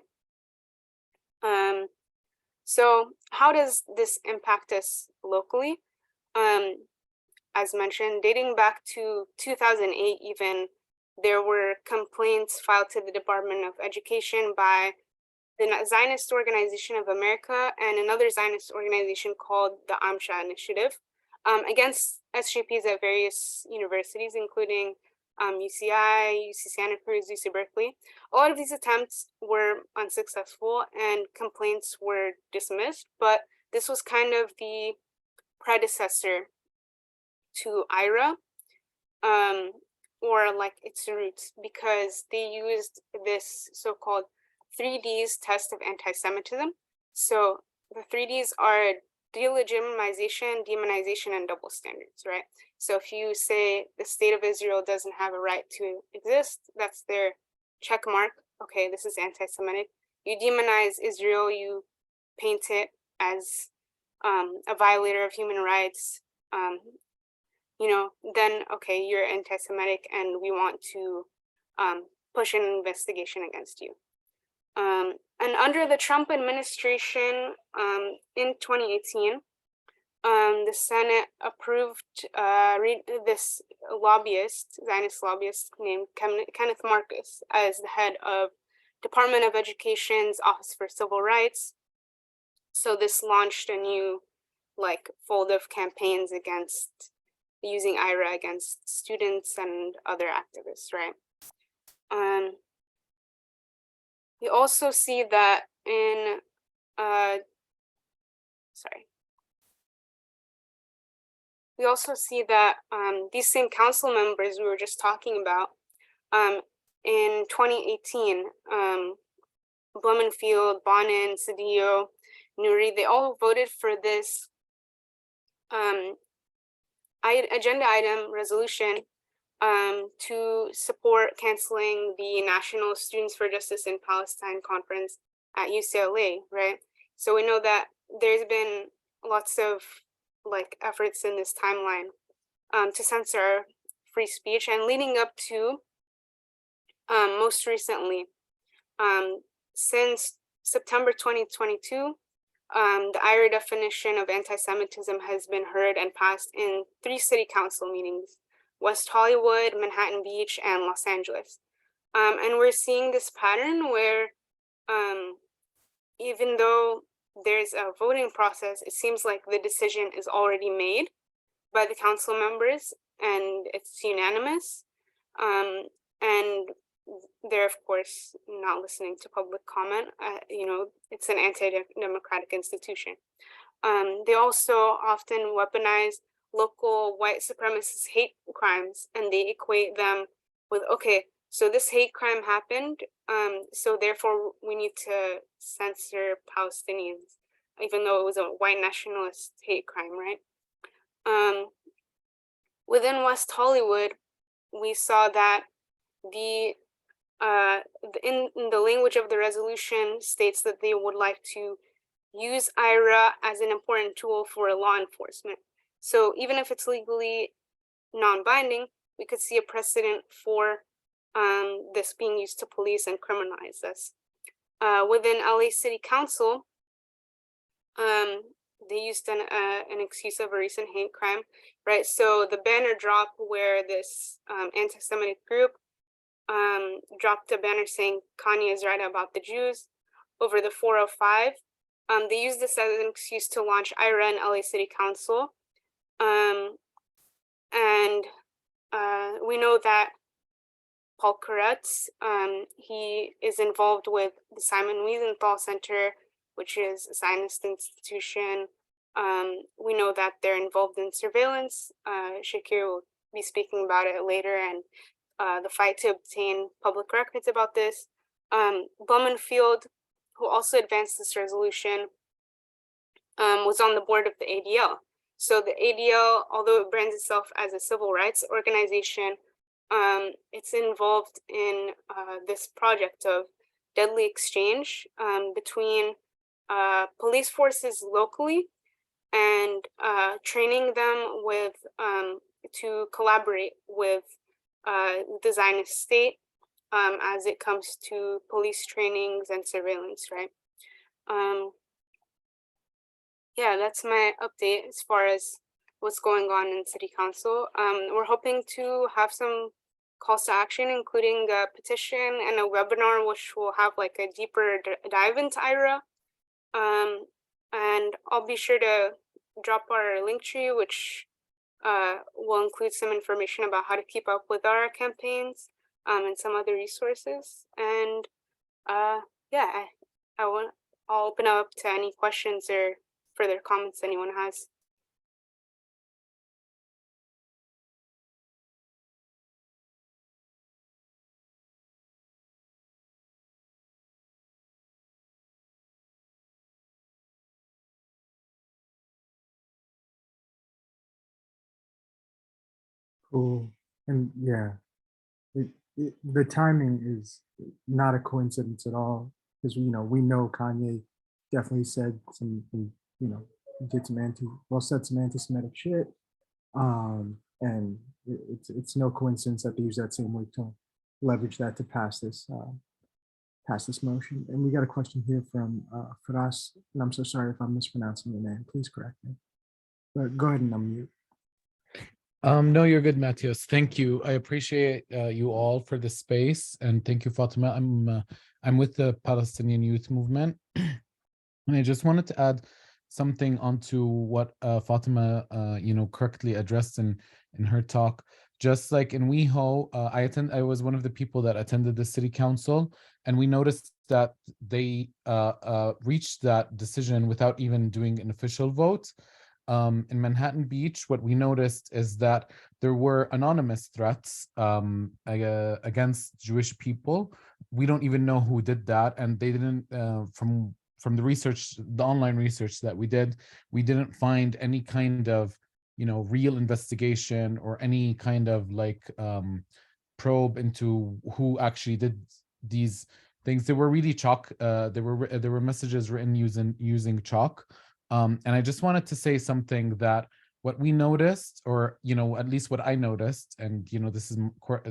So how does this impact us locally? As mentioned, dating back to 2008 even, there were complaints filed to the Department of Education by the Zionist Organization of America and another Zionist organization called the IHRA Initiative, against SJPs at various universities, including UCI, UC Santa Cruz, UC Berkeley. A lot of these attempts were unsuccessful and complaints were dismissed, but this was kind of the predecessor to IHRA, or like its roots, because they used this so-called 3Ds test of anti-Semitism. So the 3Ds are delegitimization, demonization, and double standards, right? So if you say the state of Israel doesn't have a right to exist, that's their check mark. Okay, this is anti-Semitic. You demonize Israel, you paint it as a violator of human rights, you know, then, okay, you're anti-Semitic and we want to push an investigation against you. And under the Trump administration in 2018, the Senate approved this lobbyist, Zionist lobbyist named Kenneth Marcus, as the head of Department of Education's Office for Civil Rights. So this launched a new fold of campaigns against using IHRA against students and other activists, right? We also see that in, we also see that these same council members we were just talking about in 2018, Blumenfield, Bonin, Cedillo, Nuri, they all voted for this agenda item resolution to support canceling the National Students for Justice in Palestine conference at UCLA, right? So we know that there's been lots of like efforts in this timeline to censor free speech, and leading up to most recently, since September 2022, the IHRA definition of anti-Semitism has been heard and passed in 3 city council meetings: West Hollywood, Manhattan Beach, and Los Angeles. And we're seeing this pattern where even though there's a voting process, it seems like the decision is already made by the council members and it's unanimous. And they're, of course, not listening to public comment. You know, it's an anti-democratic institution. They also often weaponize local white supremacist hate crimes, and they equate them with, okay, so this hate crime happened, so therefore we need to censor Palestinians, even though it was a white nationalist hate crime, right? Within West Hollywood, we saw that in the language of the resolution states that they would like to use IHRA as an important tool for law enforcement. So even if it's legally non-binding, we could see a precedent for this being used to police and criminalize this. Within LA City Council, they used an excuse of a recent hate crime, right? So the banner drop where this anti-Semitic group dropped a banner saying Kanye is right about the Jews over the 405. They used this as an excuse to launch IHRA and LA City Council. We know that Paul Koretz, he is involved with the Simon Wiesenthal Center, which is a Zionist institution. We know that they're involved in surveillance. Shakir will be speaking about it later, and the fight to obtain public records about this. Blumenfield, who also advanced this resolution, was on the board of the ADL. So the ADL, although it brands itself as a civil rights organization, it's involved in this project of deadly exchange between police forces locally and training them with to collaborate with the Zionist state as it comes to police trainings and surveillance, right? Yeah, that's my update as far as what's going on in City Council. We're hoping to have some calls to action, including a petition and a webinar, which will have like a deeper dive into IHRA. And I'll be sure to drop our link tree, which will include some information about how to keep up with our campaigns and some other resources. And yeah, I'll open up to any questions or further comments anyone has.
Cool. And yeah, the timing is not a coincidence at all, because we know Kanye definitely said some, did some said some anti-Semitic shit, and it's no coincidence that they use that same week to leverage that to pass this motion. And we got a question here from Firas, and I'm so sorry if I'm mispronouncing your name. Please correct me. But go ahead and unmute.
No, you're good, Matthias. Thank you. I appreciate you all for the space, and thank you, Fatima. I'm with the Palestinian Youth Movement, and I just wanted to add something onto what Fatima, correctly addressed in her talk. Just like in WeHo, I was one of the people that attended the city council, and we noticed that they reached that decision without even doing an official vote. in Manhattan Beach, what we noticed is that there were anonymous threats against Jewish people. We don't even know who did that, and they didn't. From the research, the online research that we didn't find any kind of, real investigation or any kind of like probe into who actually did these things. They were really chalk. There were messages written using chalk. And I just wanted to say something that what we noticed, or at least what I noticed, and this is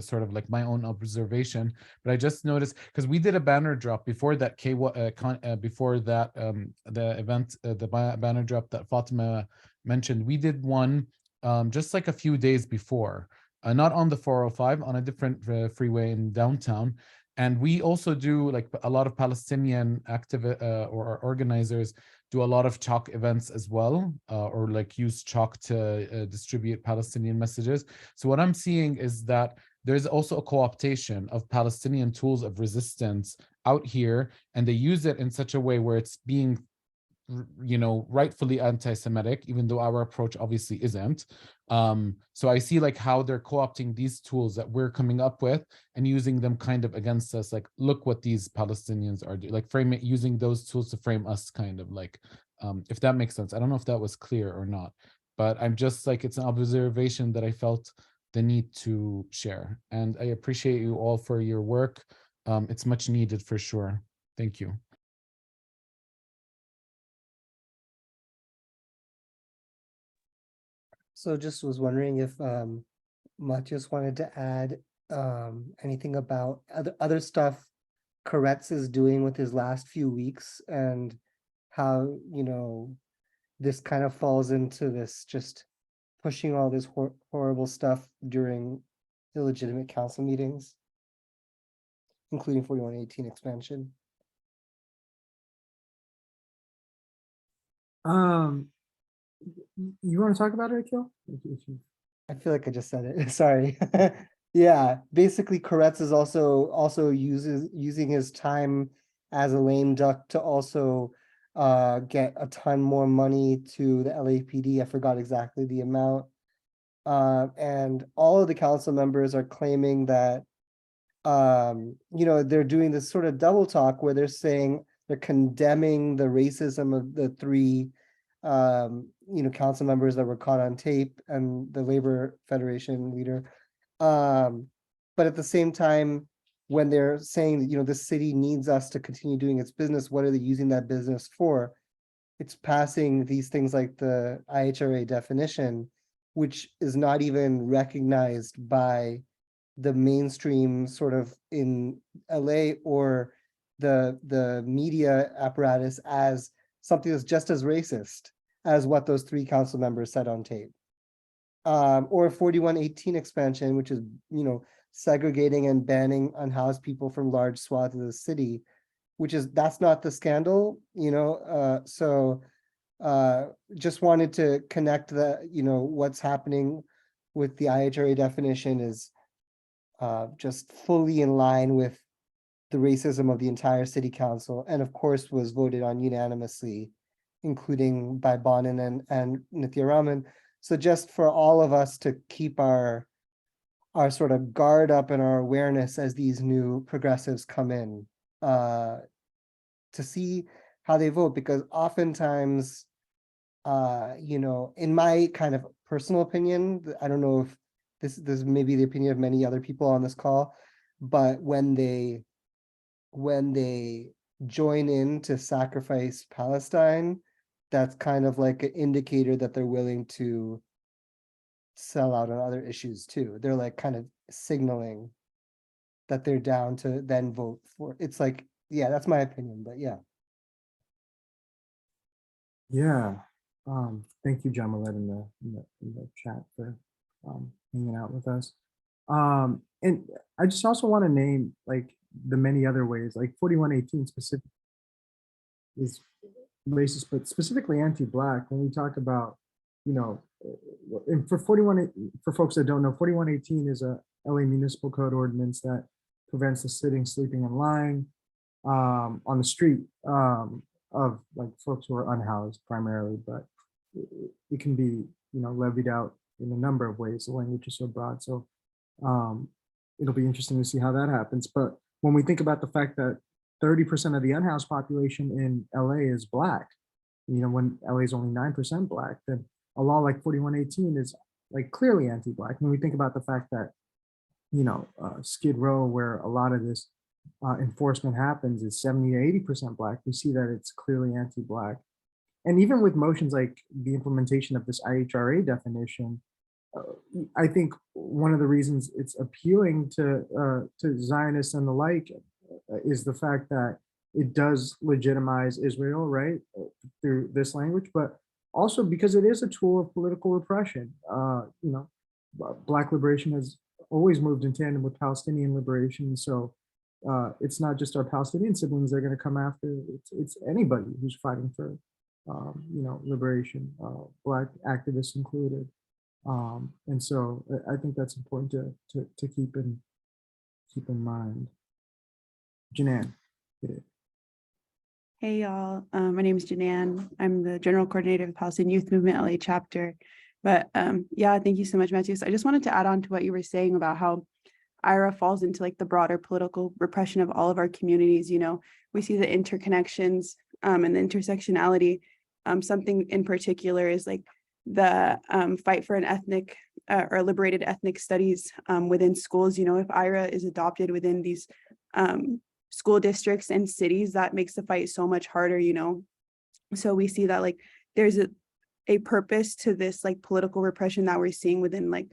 sort of like my own observation, but I just noticed because we did a banner drop before that the event, the banner drop that Fatima mentioned. We did one just like a few days before, not on the 405, on a different freeway in downtown. And we also do, like, a lot of Palestinian or organizers do a lot of chalk events as well, or like use chalk to distribute Palestinian messages. So what I'm seeing is that there's also a co-optation of Palestinian tools of resistance out here, and they use it in such a way where it's being rightfully anti-Semitic, even though our approach obviously isn't. So I see like how they're co-opting these tools that we're coming up with and using them kind of against us. Like, look what these Palestinians are doing, like using those tools to frame us, kind of like, if that makes sense. I don't know if that was clear or not, but I'm just like, it's an observation that I felt the need to share. And I appreciate you all for your work. It's much needed for sure. Thank you.
So just was wondering if Matthias wanted to add anything about other stuff Koretz is doing with his last few weeks, and how, this kind of falls into this just pushing all this horrible stuff during illegitimate council meetings, including 4118 expansion.
You want to talk about it, Akil?
I feel like I just said it. Sorry. Yeah, basically Koretz is also using his time as a lame duck to also get a ton more money to the LAPD. I forgot exactly the amount. And all of the council members are claiming that they're doing this sort of double talk where they're saying they're condemning the racism of the three council members that were caught on tape and the Labor Federation leader. But at the same time, when they're saying that, the city needs us to continue doing its business, what are they using that business for? It's passing these things like the IHRA definition, which is not even recognized by the mainstream sort of in LA or the media apparatus as something that's just as racist as what those three council members said on tape. Or 4118 expansion, which is, segregating and banning unhoused people from large swaths of the city, that's not the scandal, so just wanted to connect what's happening with the IHRA definition is just fully in line with the racism of the entire city council, and of course was voted on unanimously, including by Bonin and Nithya Raman. So just for all of us to keep our sort of guard up and our awareness as these new progressives come in, to see how they vote, because oftentimes, in my kind of personal opinion, I don't know if this may be the opinion of many other people on this call, but when they join in to sacrifice Palestine, that's kind of like an indicator that they're willing to sell out on other issues too. They're like kind of signaling that they're down to then vote for. It's like, yeah, that's my opinion, but yeah.
Yeah. Thank you, Jamalet, in the chat for hanging out with us. And I just also want to name like the many other ways, like 4118 specific is racist, but specifically anti-Black. When we talk about, and for folks that don't know, 4118 is a LA municipal code ordinance that prevents the sitting, sleeping, and lying on the street of like folks who are unhoused primarily, but it can be, levied out in a number of ways. The language is so broad. So it'll be interesting to see how that happens. But when we think about the fact that 30% of the unhoused population in LA is Black, when LA is only 9% Black, then a law like 4118 is like clearly anti-Black. When we think about the fact that, Skid Row, where a lot of this enforcement happens, is 70 to 80% Black, we see that it's clearly anti-Black. And even with motions like the implementation of this IHRA definition, I think one of the reasons it's appealing to Zionists and the like is the fact that it does legitimize Israel, right, through this language, but also because it is a tool of political repression. Black liberation has always moved in tandem with Palestinian liberation. So it's not just our Palestinian siblings they're going to come after. It's anybody who's fighting for, liberation, Black activists included. And so I think that's important to keep in mind. Janan.
Hey y'all, my name is Janan. I'm the general coordinator of the Palestinian Youth Movement LA chapter. But yeah, thank you so much, Matthew. I just wanted to add on to what you were saying about how IHRA falls into like the broader political repression of all of our communities. We see the interconnections and the intersectionality. Something in particular is like the fight for an ethnic or liberated ethnic studies within schools. If IHRA is adopted within these school districts and cities, that makes the fight so much harder. So we see that like there's a purpose to this like political repression that we're seeing within like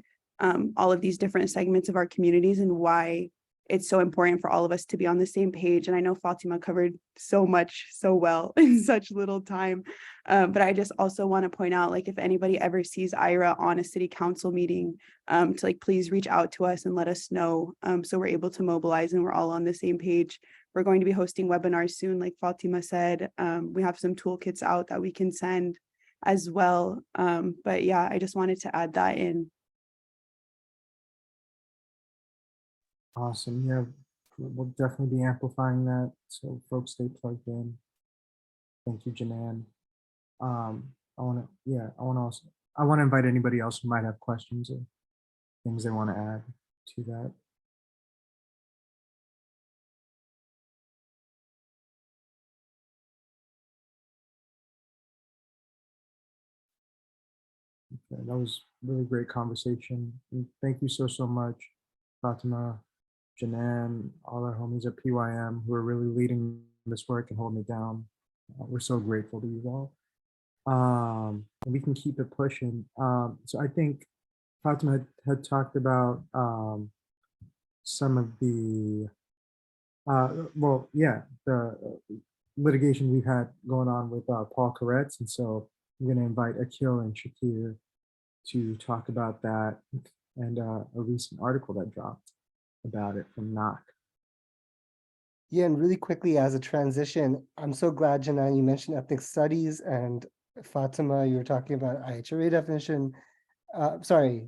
all of these different segments of our communities, and why it's so important for all of us to be on the same page. And I know Fatima covered so much so well in such little time, but I just also want to point out, like, if anybody ever sees IHRA on a city council meeting, to like please reach out to us and let us know, so we're able to mobilize and we're all on the same page. We're going to be hosting webinars soon, like Fatima said. We have some toolkits out that we can send as well. But yeah, I just wanted to add that in.
Awesome. Yeah, we'll definitely be amplifying that, so folks stay plugged in. Thank you, Janan. I want to invite anybody else who might have questions or things they want to add to that. Okay, that was really great conversation. And thank you so much, Fatima, Janan, all our homies at PYM who are really leading this work and holding it down. We're so grateful to you all. And we can keep it pushing. So I think Fatima had talked about some of the, the litigation we've had going on with Paul Koretz. And so I'm going to invite Akil and Shakir to talk about that and a recent article that dropped about it from NOC.
Yeah, and really quickly as a transition, I'm so glad, Janan, you mentioned ethnic studies, and Fatima, you were talking about IHRA definition. Sorry,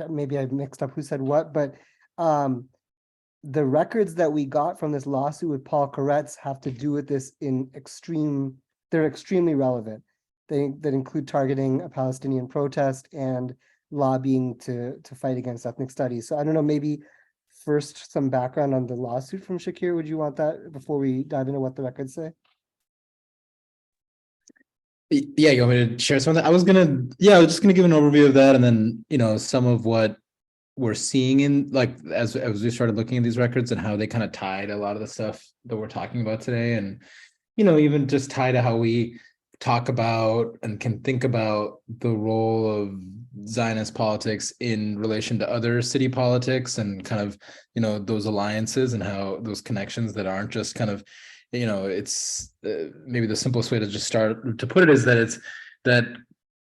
maybe I mixed up who said what, but the records that we got from this lawsuit with Paul Koretz have to do with this they're extremely relevant. That include targeting a Palestinian protest and lobbying to fight against ethnic studies. So I don't know, maybe first some background on the lawsuit from Shakir. Would you want that before we dive into what the records say?
Yeah, you want me to share some of that? I was just gonna give an overview of that, and then some of what we're seeing in, like, as we started looking at these records and how they kind of tied a lot of the stuff that we're talking about today, and even just tie to how we talk about and can think about the role of Zionist politics in relation to other city politics, and kind of those alliances and how those connections that aren't just kind of it's maybe the simplest way to just start to put it is that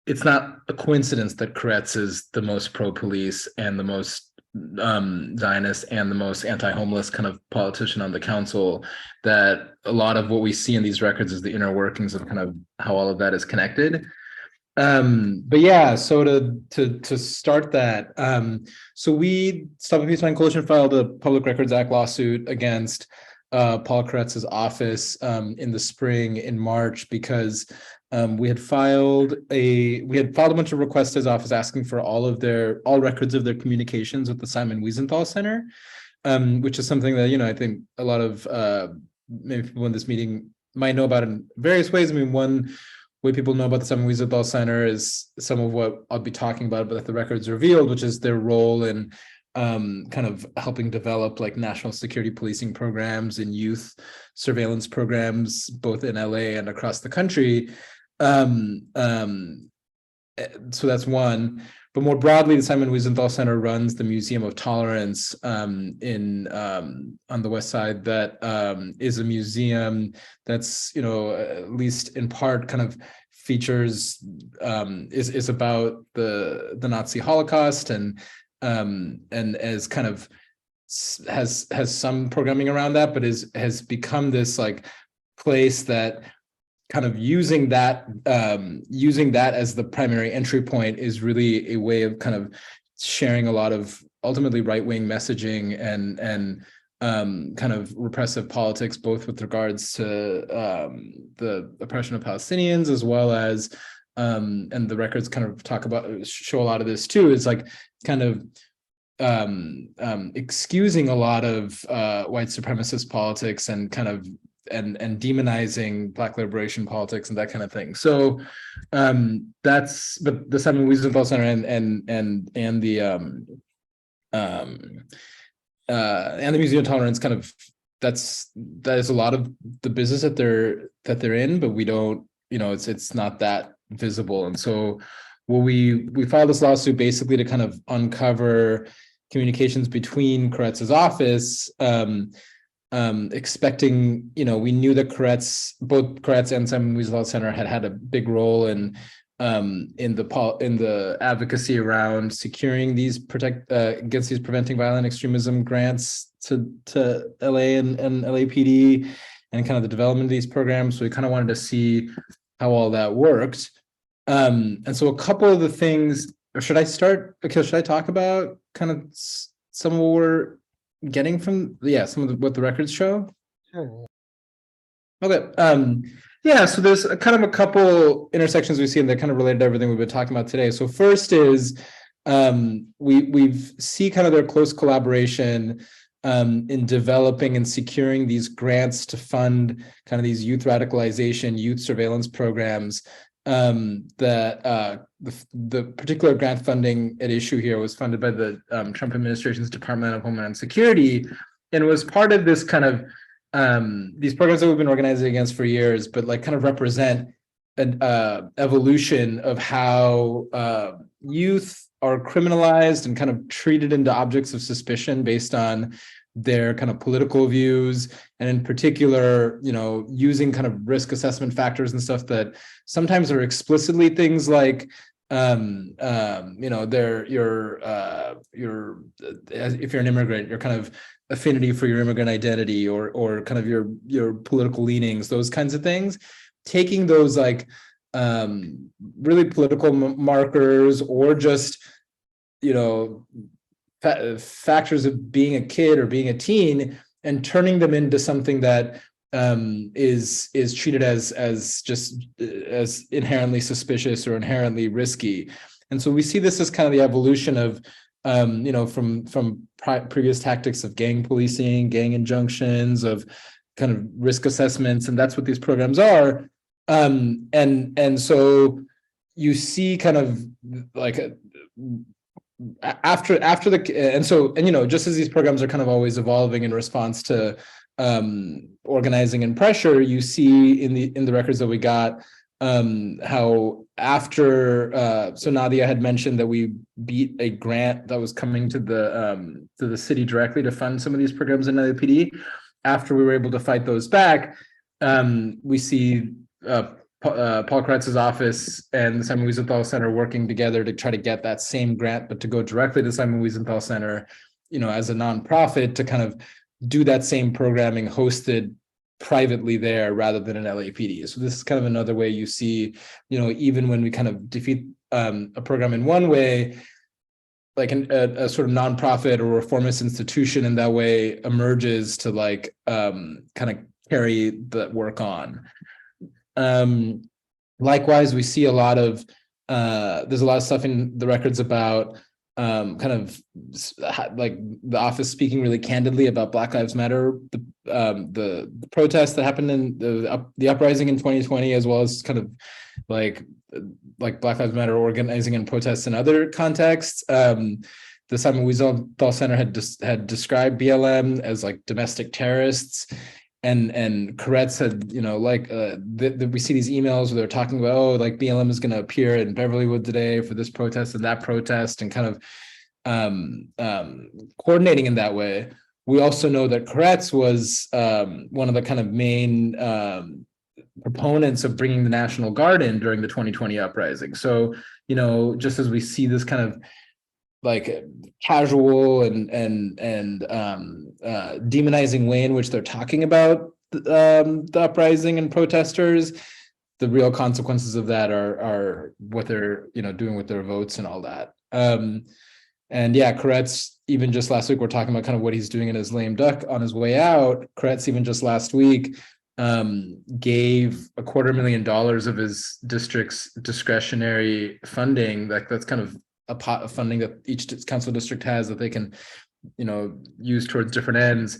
it's not a coincidence that Koretz is the most pro-police and the most Zionist and the most anti-homeless kind of politician on the council, that a lot of what we see in these records is the inner workings of kind of how all of that is connected. But yeah, so to start that, so we, Stop Abuse Fine Coalition, filed a Public Records Act lawsuit against Paul Koretz's office in the spring, in March, because we had filed a bunch of requests to his office asking for all records of their communications with the Simon Wiesenthal Center, which is something that, I think a lot of maybe people in this meeting might know about in various ways. I mean, one way people know about the Simon Wiesenthal Center is some of what I'll be talking about, but that the records revealed, which is their role in kind of helping develop like national security policing programs and youth surveillance programs, both in LA and across the country. So that's one. But more broadly, the Simon Wiesenthal Center runs the Museum of Tolerance on the West Side. That is a museum that's, at least in part, kind of features is about the Nazi Holocaust and as kind of has some programming around that, but has become this like place that kind of using that as the primary entry point is really a way of kind of sharing a lot of ultimately right-wing messaging and kind of repressive politics, both with regards to the oppression of Palestinians, as well as and the records kind of show a lot of this too, is like kind of excusing a lot of white supremacist politics and kind of and demonizing Black liberation politics and that kind of thing. So but the Simon Wiesenthal Center and the Museum of Tolerance kind of that is a lot of the business that they're in, but we don't, it's not that visible. And so we filed this lawsuit basically to kind of uncover communications between Koretz's office, expecting, we knew that both Koretz and Simon Wiesenthal Center had a big role in the advocacy around securing these against these preventing violent extremism grants to LA and LAPD and kind of the development of these programs. So we kind of wanted to see how all that worked. And so a couple of the things, or should I start? Because should I talk about kind of some of what we're getting from what the records show?
Sure.
Okay. So there's kind of a couple intersections we see, and they're kind of related to everything we've been talking about today. So first is we've see kind of their close collaboration in developing and securing these grants to fund kind of these youth radicalization, youth surveillance programs. The particular grant funding at issue here was funded by the Trump administration's Department of Homeland Security, and was part of this kind of these programs that we've been organizing against for years, but like kind of represent an evolution of how youth are criminalized and kind of treated into objects of suspicion based on their kind of political views, and in particular, using kind of risk assessment factors and stuff that sometimes are explicitly things like, if you're an immigrant, your kind of affinity for your immigrant identity or kind of your political leanings, those kinds of things, taking those like really political markers or just, factors of being a kid or being a teen and turning them into something that is treated as inherently suspicious or inherently risky. And so we see this as kind of the evolution of from previous tactics of gang policing, gang injunctions, of kind of risk assessments, and that's what these programs are. And so you see kind of like just as these programs are kind of always evolving in response to organizing and pressure, you see in the records that we got how after so Nadia had mentioned that we beat a grant that was coming to the city directly to fund some of these programs in LAPD. After we were able to fight those back, we see Paul Koretz's office and the Simon Wiesenthal Center working together to try to get that same grant, but to go directly to Simon Wiesenthal Center, as a nonprofit, to kind of do that same programming hosted privately there rather than in LAPD. So this is kind of another way you see, even when we kind of defeat a program in one way, like a sort of nonprofit or reformist institution in that way emerges to like kind of carry the work on. Likewise, we see a lot of there's a lot of stuff in the records about kind of like the office speaking really candidly about Black Lives Matter, the protests that happened in the uprising in 2020, as well as kind of like Black Lives Matter organizing and protests in other contexts. The Simon Wiesenthal Center had described BLM as like domestic terrorists. And Koretz had, you know, like we see these emails where they're talking about, oh, like BLM is going to appear in Beverlywood today for this protest and that protest, and kind of coordinating in that way. We also know that Koretz was one of the kind of main proponents of bringing the National Guard in during the 2020 uprising. So, you know, just as we see this kind of like casual and demonizing way in which they're talking about the uprising and protesters, the real consequences of that are what they're, you know, doing with their votes and all that. And yeah, Koretz, even just last week, we're talking about kind of what he's doing in his lame duck on his way out. Koretz, even just last week, gave $250,000 of his district's discretionary funding. Like that's kind of a pot of funding that each council district has that they can, you know, use towards different ends,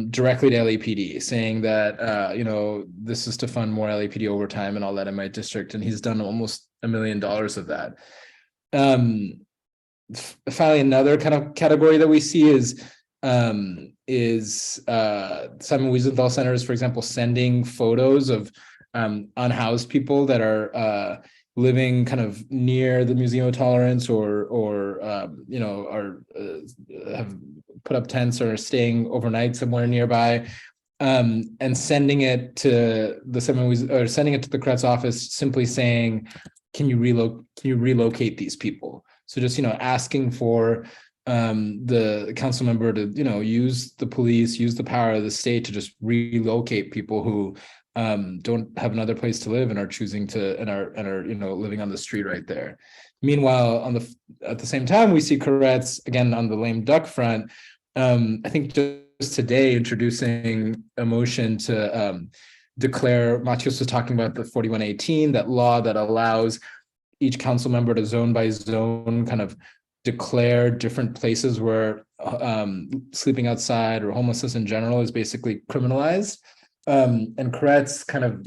directly to LAPD, saying that, you know, this is to fund more LAPD overtime and all that in my district. And he's done almost $1 million of that. Finally, another kind of category that we see is Simon Wiesenthal Centers, for example, sending photos of unhoused people that are living kind of near the Museum of Tolerance or you know, are have put up tents or are staying overnight somewhere nearby, and sending it to the Koretz office, simply saying, can you relocate these people? So just, you know, asking for the council member to, you know, use the police, use the power of the state to just relocate people who don't have another place to live and are choosing to and are you know, living on the street right there. Meanwhile, at the same time, we see Koretz again on the lame duck front. I think just today introducing a motion to declare. Matios was talking about the 4118, that law that allows each council member to zone by zone kind of declare different places where sleeping outside or homelessness in general is basically criminalized. And Koretz kind of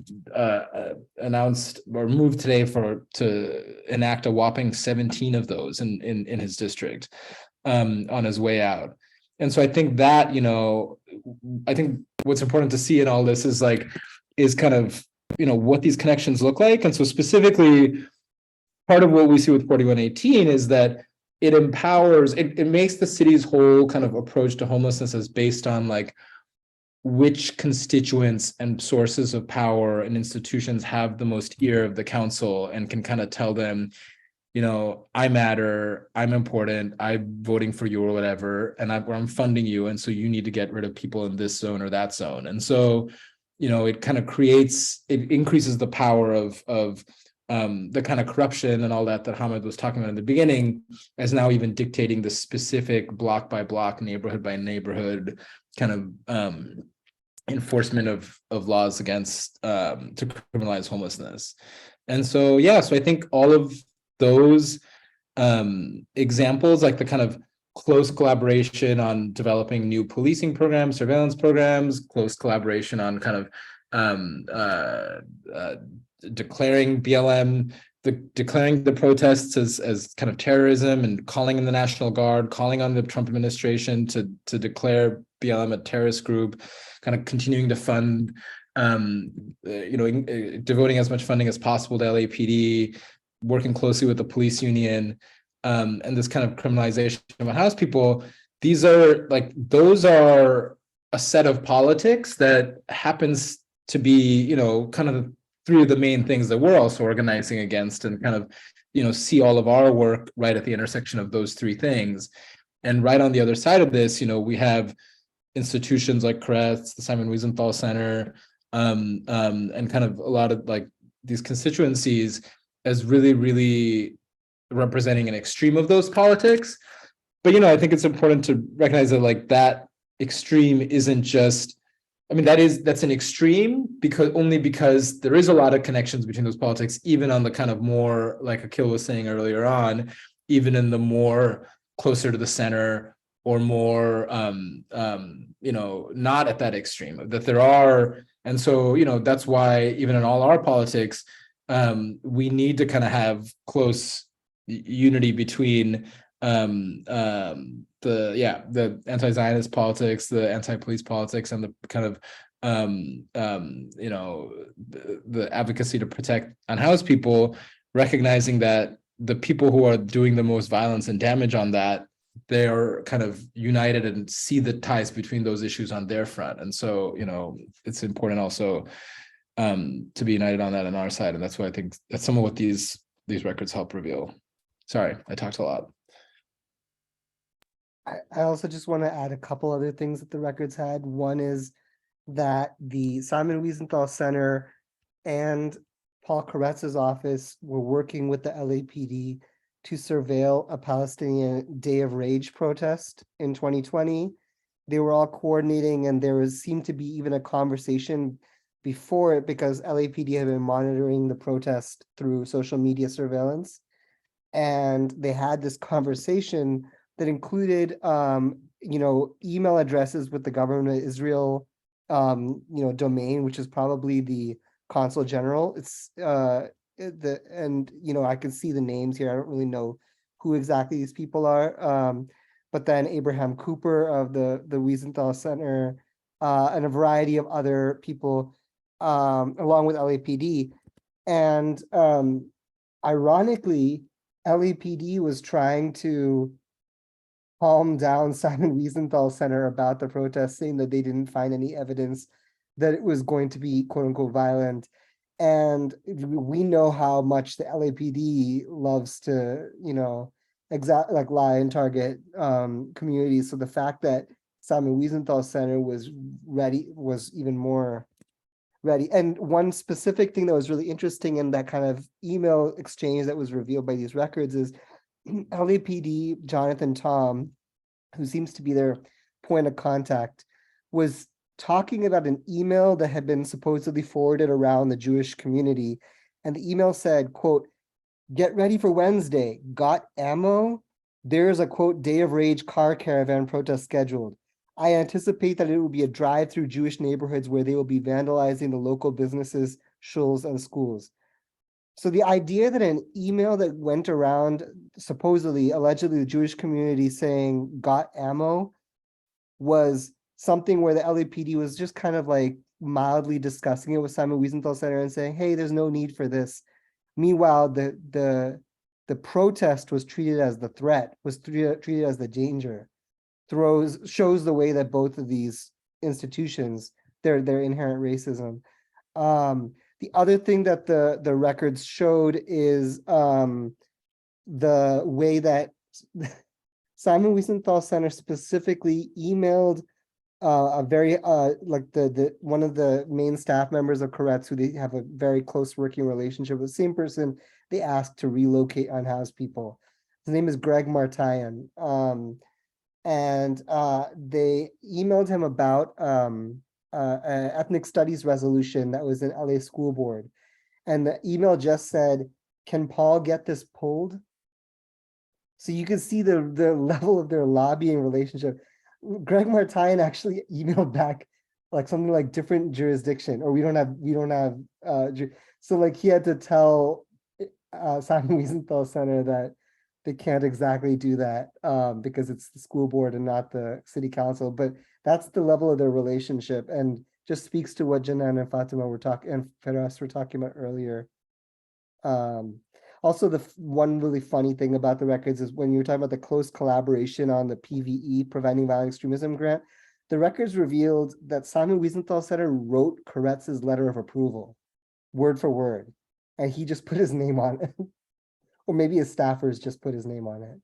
announced or moved today to enact a whopping 17 of those in his district on his way out. And so I think that, you know, I think what's important to see in all this is kind of, you know, what these connections look like. And so specifically, part of what we see with 4118 is that it empowers, it makes the city's whole kind of approach to homelessness as based on like which constituents and sources of power and institutions have the most ear of the council and can kind of tell them, you know, I matter, I'm important, I'm voting for you or whatever, and I'm funding you, and so you need to get rid of people in this zone or that zone. And so, you know, it kind of increases the power of the kind of corruption and all that Hamid was talking about in the beginning, as now even dictating the specific block by block, neighborhood by neighborhood kind of enforcement of laws against to criminalize homelessness. And so, yeah, so I think all of those examples, like the kind of close collaboration on developing new policing programs, surveillance programs, close collaboration on kind of declaring BLM, declaring the protests as kind of terrorism and calling in the National Guard, calling on the Trump administration to declare BLM a terrorist group, kind of continuing to fund, you know, devoting as much funding as possible to LAPD, working closely with the police union, and this kind of criminalization of unhoused people. Those are a set of politics that happens to be, you know, kind of three of the main things that we're also organizing against, and kind of, you know, see all of our work right at the intersection of those three things. And right on the other side of this, you know, we have institutions like Koretz, the Simon Wiesenthal Center, and kind of a lot of like these constituencies as really, really representing an extreme of those politics. But, I think it's important to recognize that like that extreme isn't just, that's an extreme because there is a lot of connections between those politics, even on the kind of more, like Akil was saying earlier on, even in the more closer to the center or more, not at that extreme, that there are. And so, that's why even in all our politics, we need to kind of have close unity between the anti-Zionist politics, the anti-police politics, and the kind of the advocacy to protect unhoused people, recognizing that the people who are doing the most violence and damage on that, they are kind of united and see the ties between those issues on their front. And so, it's important also to be united on that on our side. And that's why I think that's some of what these records help reveal. Sorry, I talked a lot.
I also just want to add a couple other things that the records had. One is that the Simon Wiesenthal Center and Paul Koretz's office were working with the LAPD to surveil a Palestinian Day of Rage protest in 2020. They were all coordinating, and seemed to be even a conversation before it because LAPD had been monitoring the protest through social media surveillance. And they had this conversation that included, email addresses with the government of Israel, domain, which is probably the consul general. It's I can see the names here. I don't really know who exactly these people are. But then Abraham Cooper of the Wiesenthal Center, and a variety of other people, along with LAPD. And ironically, LAPD was trying to calm down Simon Wiesenthal Center about the protest, saying that they didn't find any evidence that it was going to be quote unquote violent. And we know how much the LAPD loves to, lie and target communities. So the fact that Simon Wiesenthal Center was ready was even more ready. And one specific thing that was really interesting in that kind of email exchange that was revealed by these records is LAPD Jonathan Tom, who seems to be their point of contact, was talking about an email that had been supposedly forwarded around the Jewish community. And the email said, quote, "Get ready for Wednesday. Got ammo? There's a quote, Day of Rage car caravan protest scheduled. I anticipate that it will be a drive through Jewish neighborhoods where they will be vandalizing the local businesses, shuls, and schools." So the idea that an email that went around, supposedly, allegedly, the Jewish community saying got ammo was something where the LAPD was just kind of like mildly discussing it with Simon Wiesenthal Center and saying, hey, there's no need for this. Meanwhile, the protest was treated as the threat, was treated as the danger. Shows the way that both of these institutions, their inherent racism. The other thing that the records showed is the way that Simon Wiesenthal Center specifically emailed a very one of the main staff members of Koretz, who they have a very close working relationship with, the same person they asked to relocate unhoused people. His name is Greg Martayan. And they emailed him about an ethnic studies resolution that was in LA School Board. And the email just said, "Can Paul get this pulled?" So you can see the level of their lobbying relationship. Greg Martayan actually emailed back like something like different jurisdiction, or we don't have so like he had to tell Simon Wiesenthal Center that they can't exactly do that because it's the school board and not the city council. But that's the level of their relationship, and just speaks to what Janan and Fatima were talking, and Feras were talking about earlier. Also, the one really funny thing about the records is when you were talking about the close collaboration on the PVE, Preventing Violent Extremism grant, the records revealed that Simon Wiesenthal Center wrote Koretz's letter of approval, word for word, and he just put his name on it. Or maybe his staffers just put his name on it.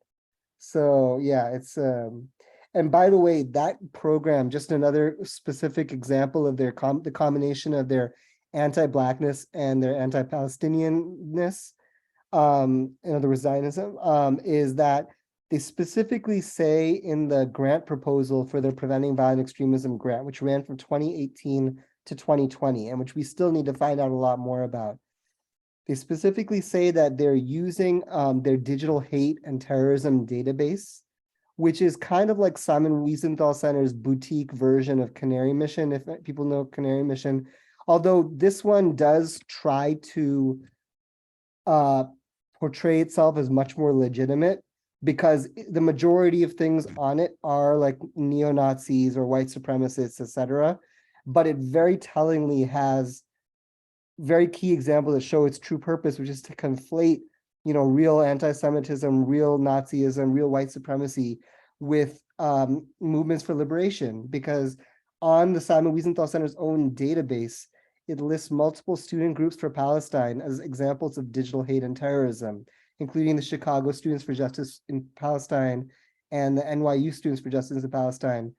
So yeah, it's and by the way, that program, just another specific example of their the combination of their anti-Blackness and their anti-Palestinianness. in other words, Zionism, is that they specifically say in the grant proposal for the Preventing Violent Extremism grant, which ran from 2018 to 2020, and which we still need to find out a lot more about. They specifically say that they're using their digital hate and terrorism database, which is kind of like Simon Wiesenthal Center's boutique version of Canary Mission, if people know Canary Mission. Although this one does try to portray itself as much more legitimate, because the majority of things on it are like neo-Nazis or white supremacists, etc. But it very tellingly has very key examples that show its true purpose, which is to conflate, real anti-Semitism, real Nazism, real white supremacy with movements for liberation. Because on the Simon Wiesenthal Center's own database, it lists multiple student groups for Palestine as examples of digital hate and terrorism, including the Chicago Students for Justice in Palestine and the NYU Students for Justice in Palestine.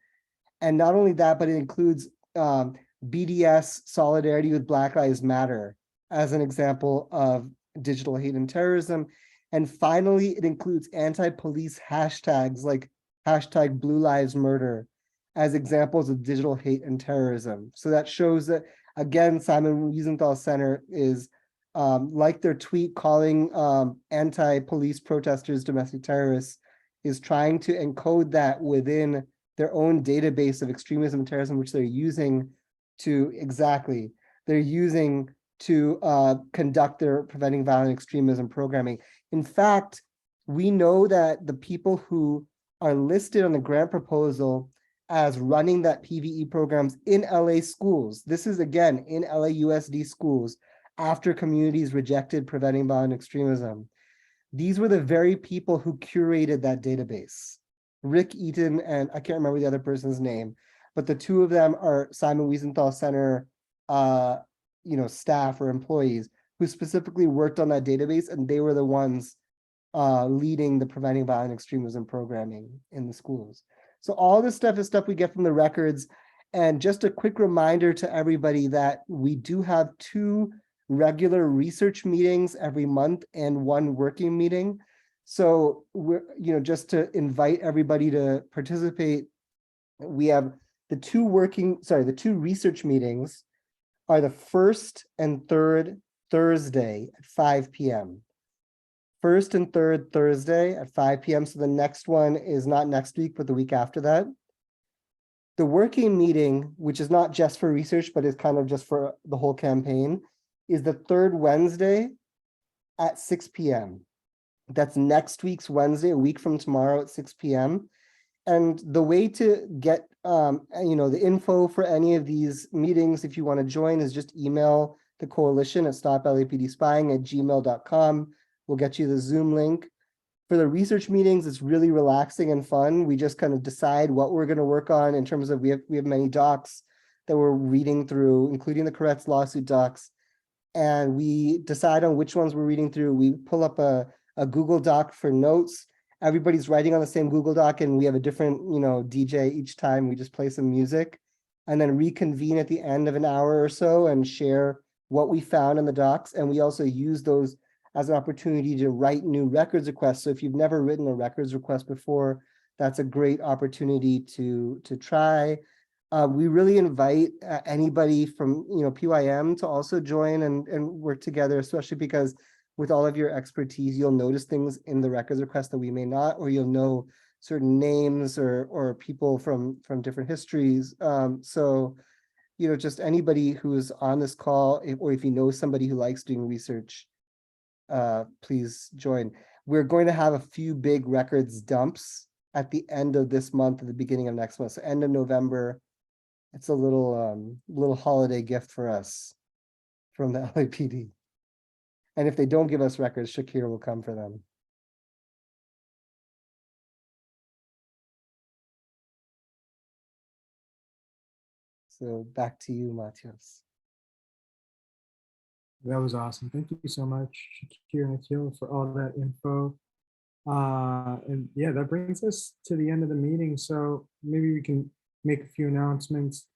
And not only that, but it includes BDS solidarity with Black Lives Matter as an example of digital hate and terrorism. And finally, it includes anti-police hashtags like hashtag Blue Lives Murder as examples of digital hate and terrorism. So that shows that, again, Simon Wiesenthal Center is, like their tweet calling anti-police protesters domestic terrorists, is trying to encode that within their own database of extremism and terrorism, which they're using to conduct their Preventing Violent Extremism programming. In fact, we know that the people who are listed on the grant proposal as running that PVE programs in LA schools, this is again in LAUSD schools, after communities rejected Preventing Violent Extremism. These were the very people who curated that database. Rick Eaton and I can't remember the other person's name, but the two of them are Simon Wiesenthal Center staff or employees who specifically worked on that database, and they were the ones leading the Preventing Violent Extremism programming in the schools. So all this stuff is stuff we get from the records. And just a quick reminder to everybody that we do have 2 regular research meetings every month and 1 working meeting. So we're, just to invite everybody to participate, we have the 2 research meetings are the 1st and 3rd Thursday at 5 p.m. 1st and 3rd Thursday at 5 p.m. So the next one is not next week, but the week after that. The working meeting, which is not just for research, but is kind of just for the whole campaign, is the 3rd Wednesday at 6 p.m. That's next week's Wednesday, a week from tomorrow at 6 p.m. And the way to get the info for any of these meetings, if you want to join, is just email the coalition at stoplapdspying@gmail.com. We'll get you the Zoom link. For the research meetings, it's really relaxing and fun. We just kind of decide what we're going to work on in terms of we have many docs that we're reading through, including the Koretz lawsuit docs. And we decide on which ones we're reading through. We pull up a Google Doc for notes. Everybody's writing on the same Google Doc, and we have a different, DJ each time. We just play some music and then reconvene at the end of an hour or so and share what we found in the docs. And we also use those as an opportunity to write new records requests. So if you've never written a records request before, that's a great opportunity to try. We really invite anybody from PYM to also join and work together, especially because with all of your expertise, you'll notice things in the records request that we may not, or you'll know certain names or people from different histories. So just anybody who's on this call, or if you know somebody who likes doing research, please join. We're going to have a few big records dumps at the end of this month, at the beginning of next month. So end of November. It's a little holiday gift for us from the LAPD. And if they don't give us records, Shakir will come for them. So back to you, Matios.
That was awesome. Thank you so much, Shakir and Akil, for all that info. And yeah, that brings us to the end of the meeting. So maybe we can make a few announcements.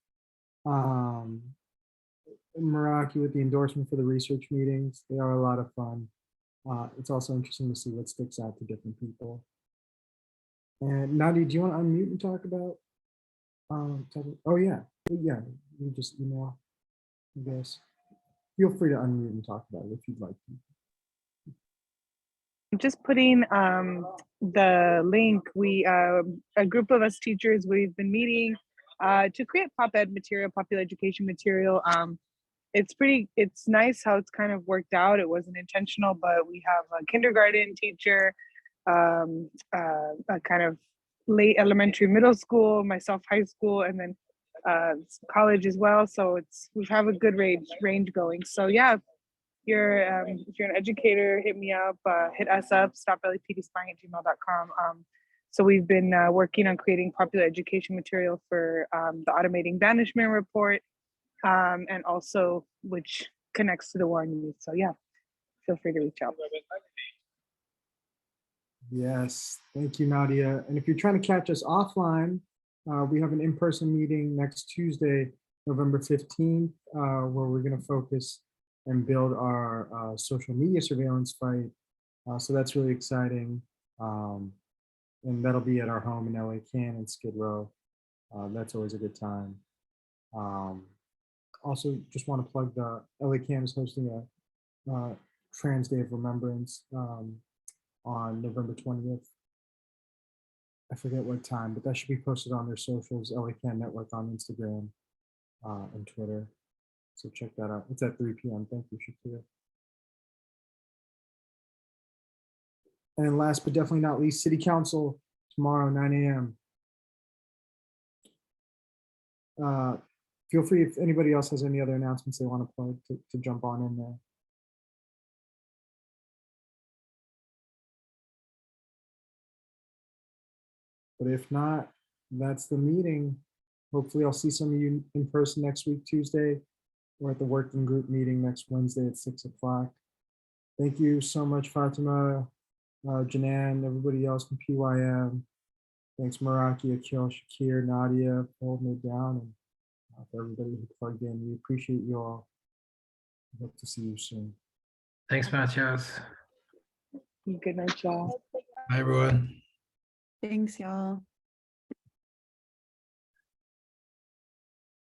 Meraki with the endorsement for the research meetings. They are a lot of fun. It's also interesting to see what sticks out to different people. And Nadia, do you want to unmute and talk about? Oh yeah, you just email, I guess. Feel free to unmute and talk about it if you'd like to.
I'm just putting the link. We, a group of us teachers, we've been meeting to create pop-ed material, popular education material. It's nice how it's kind of worked out. It wasn't intentional, but we have a kindergarten teacher, a kind of late elementary, middle school, myself high school, and then college as well. So we have a good range going. So yeah, if you're an educator, hit me up, hit us up, stopLAPDspying@gmail.com. So we've been working on creating popular education material for the automating banishment report, and also which connects to the war on youth. So yeah, feel free to reach out.
Yes, thank you, Nadia. And if you're trying to catch us offline, we have an in-person meeting next Tuesday, November 15th, where we're going to focus and build our social media surveillance fight. So that's really exciting. And that'll be at our home in LA Can and Skid Row. That's always a good time. Also, just want to plug the LA Can is hosting a Trans Day of Remembrance on November 20th. I forget what time, but that should be posted on their socials, LA Can Network on Instagram and Twitter. So check that out. It's at 3 p.m. Thank you, Shakira. And last but definitely not least, City Council tomorrow, 9 a.m. Feel free if anybody else has any other announcements they want to plug to jump on in there. But if not, that's the meeting. Hopefully I'll see some of you in person next week, Tuesday. We're at the working group meeting next Wednesday at 6 o'clock. Thank you so much, Fatima, Janan, everybody else from PYM. Thanks, Meraki, Akil, Shakir, Nadia, for holding it down, and for everybody who plugged in. We appreciate you all. Hope to see you soon.
Thanks, Matthias.
Good night, y'all.
Bye, everyone.
Thanks, y'all.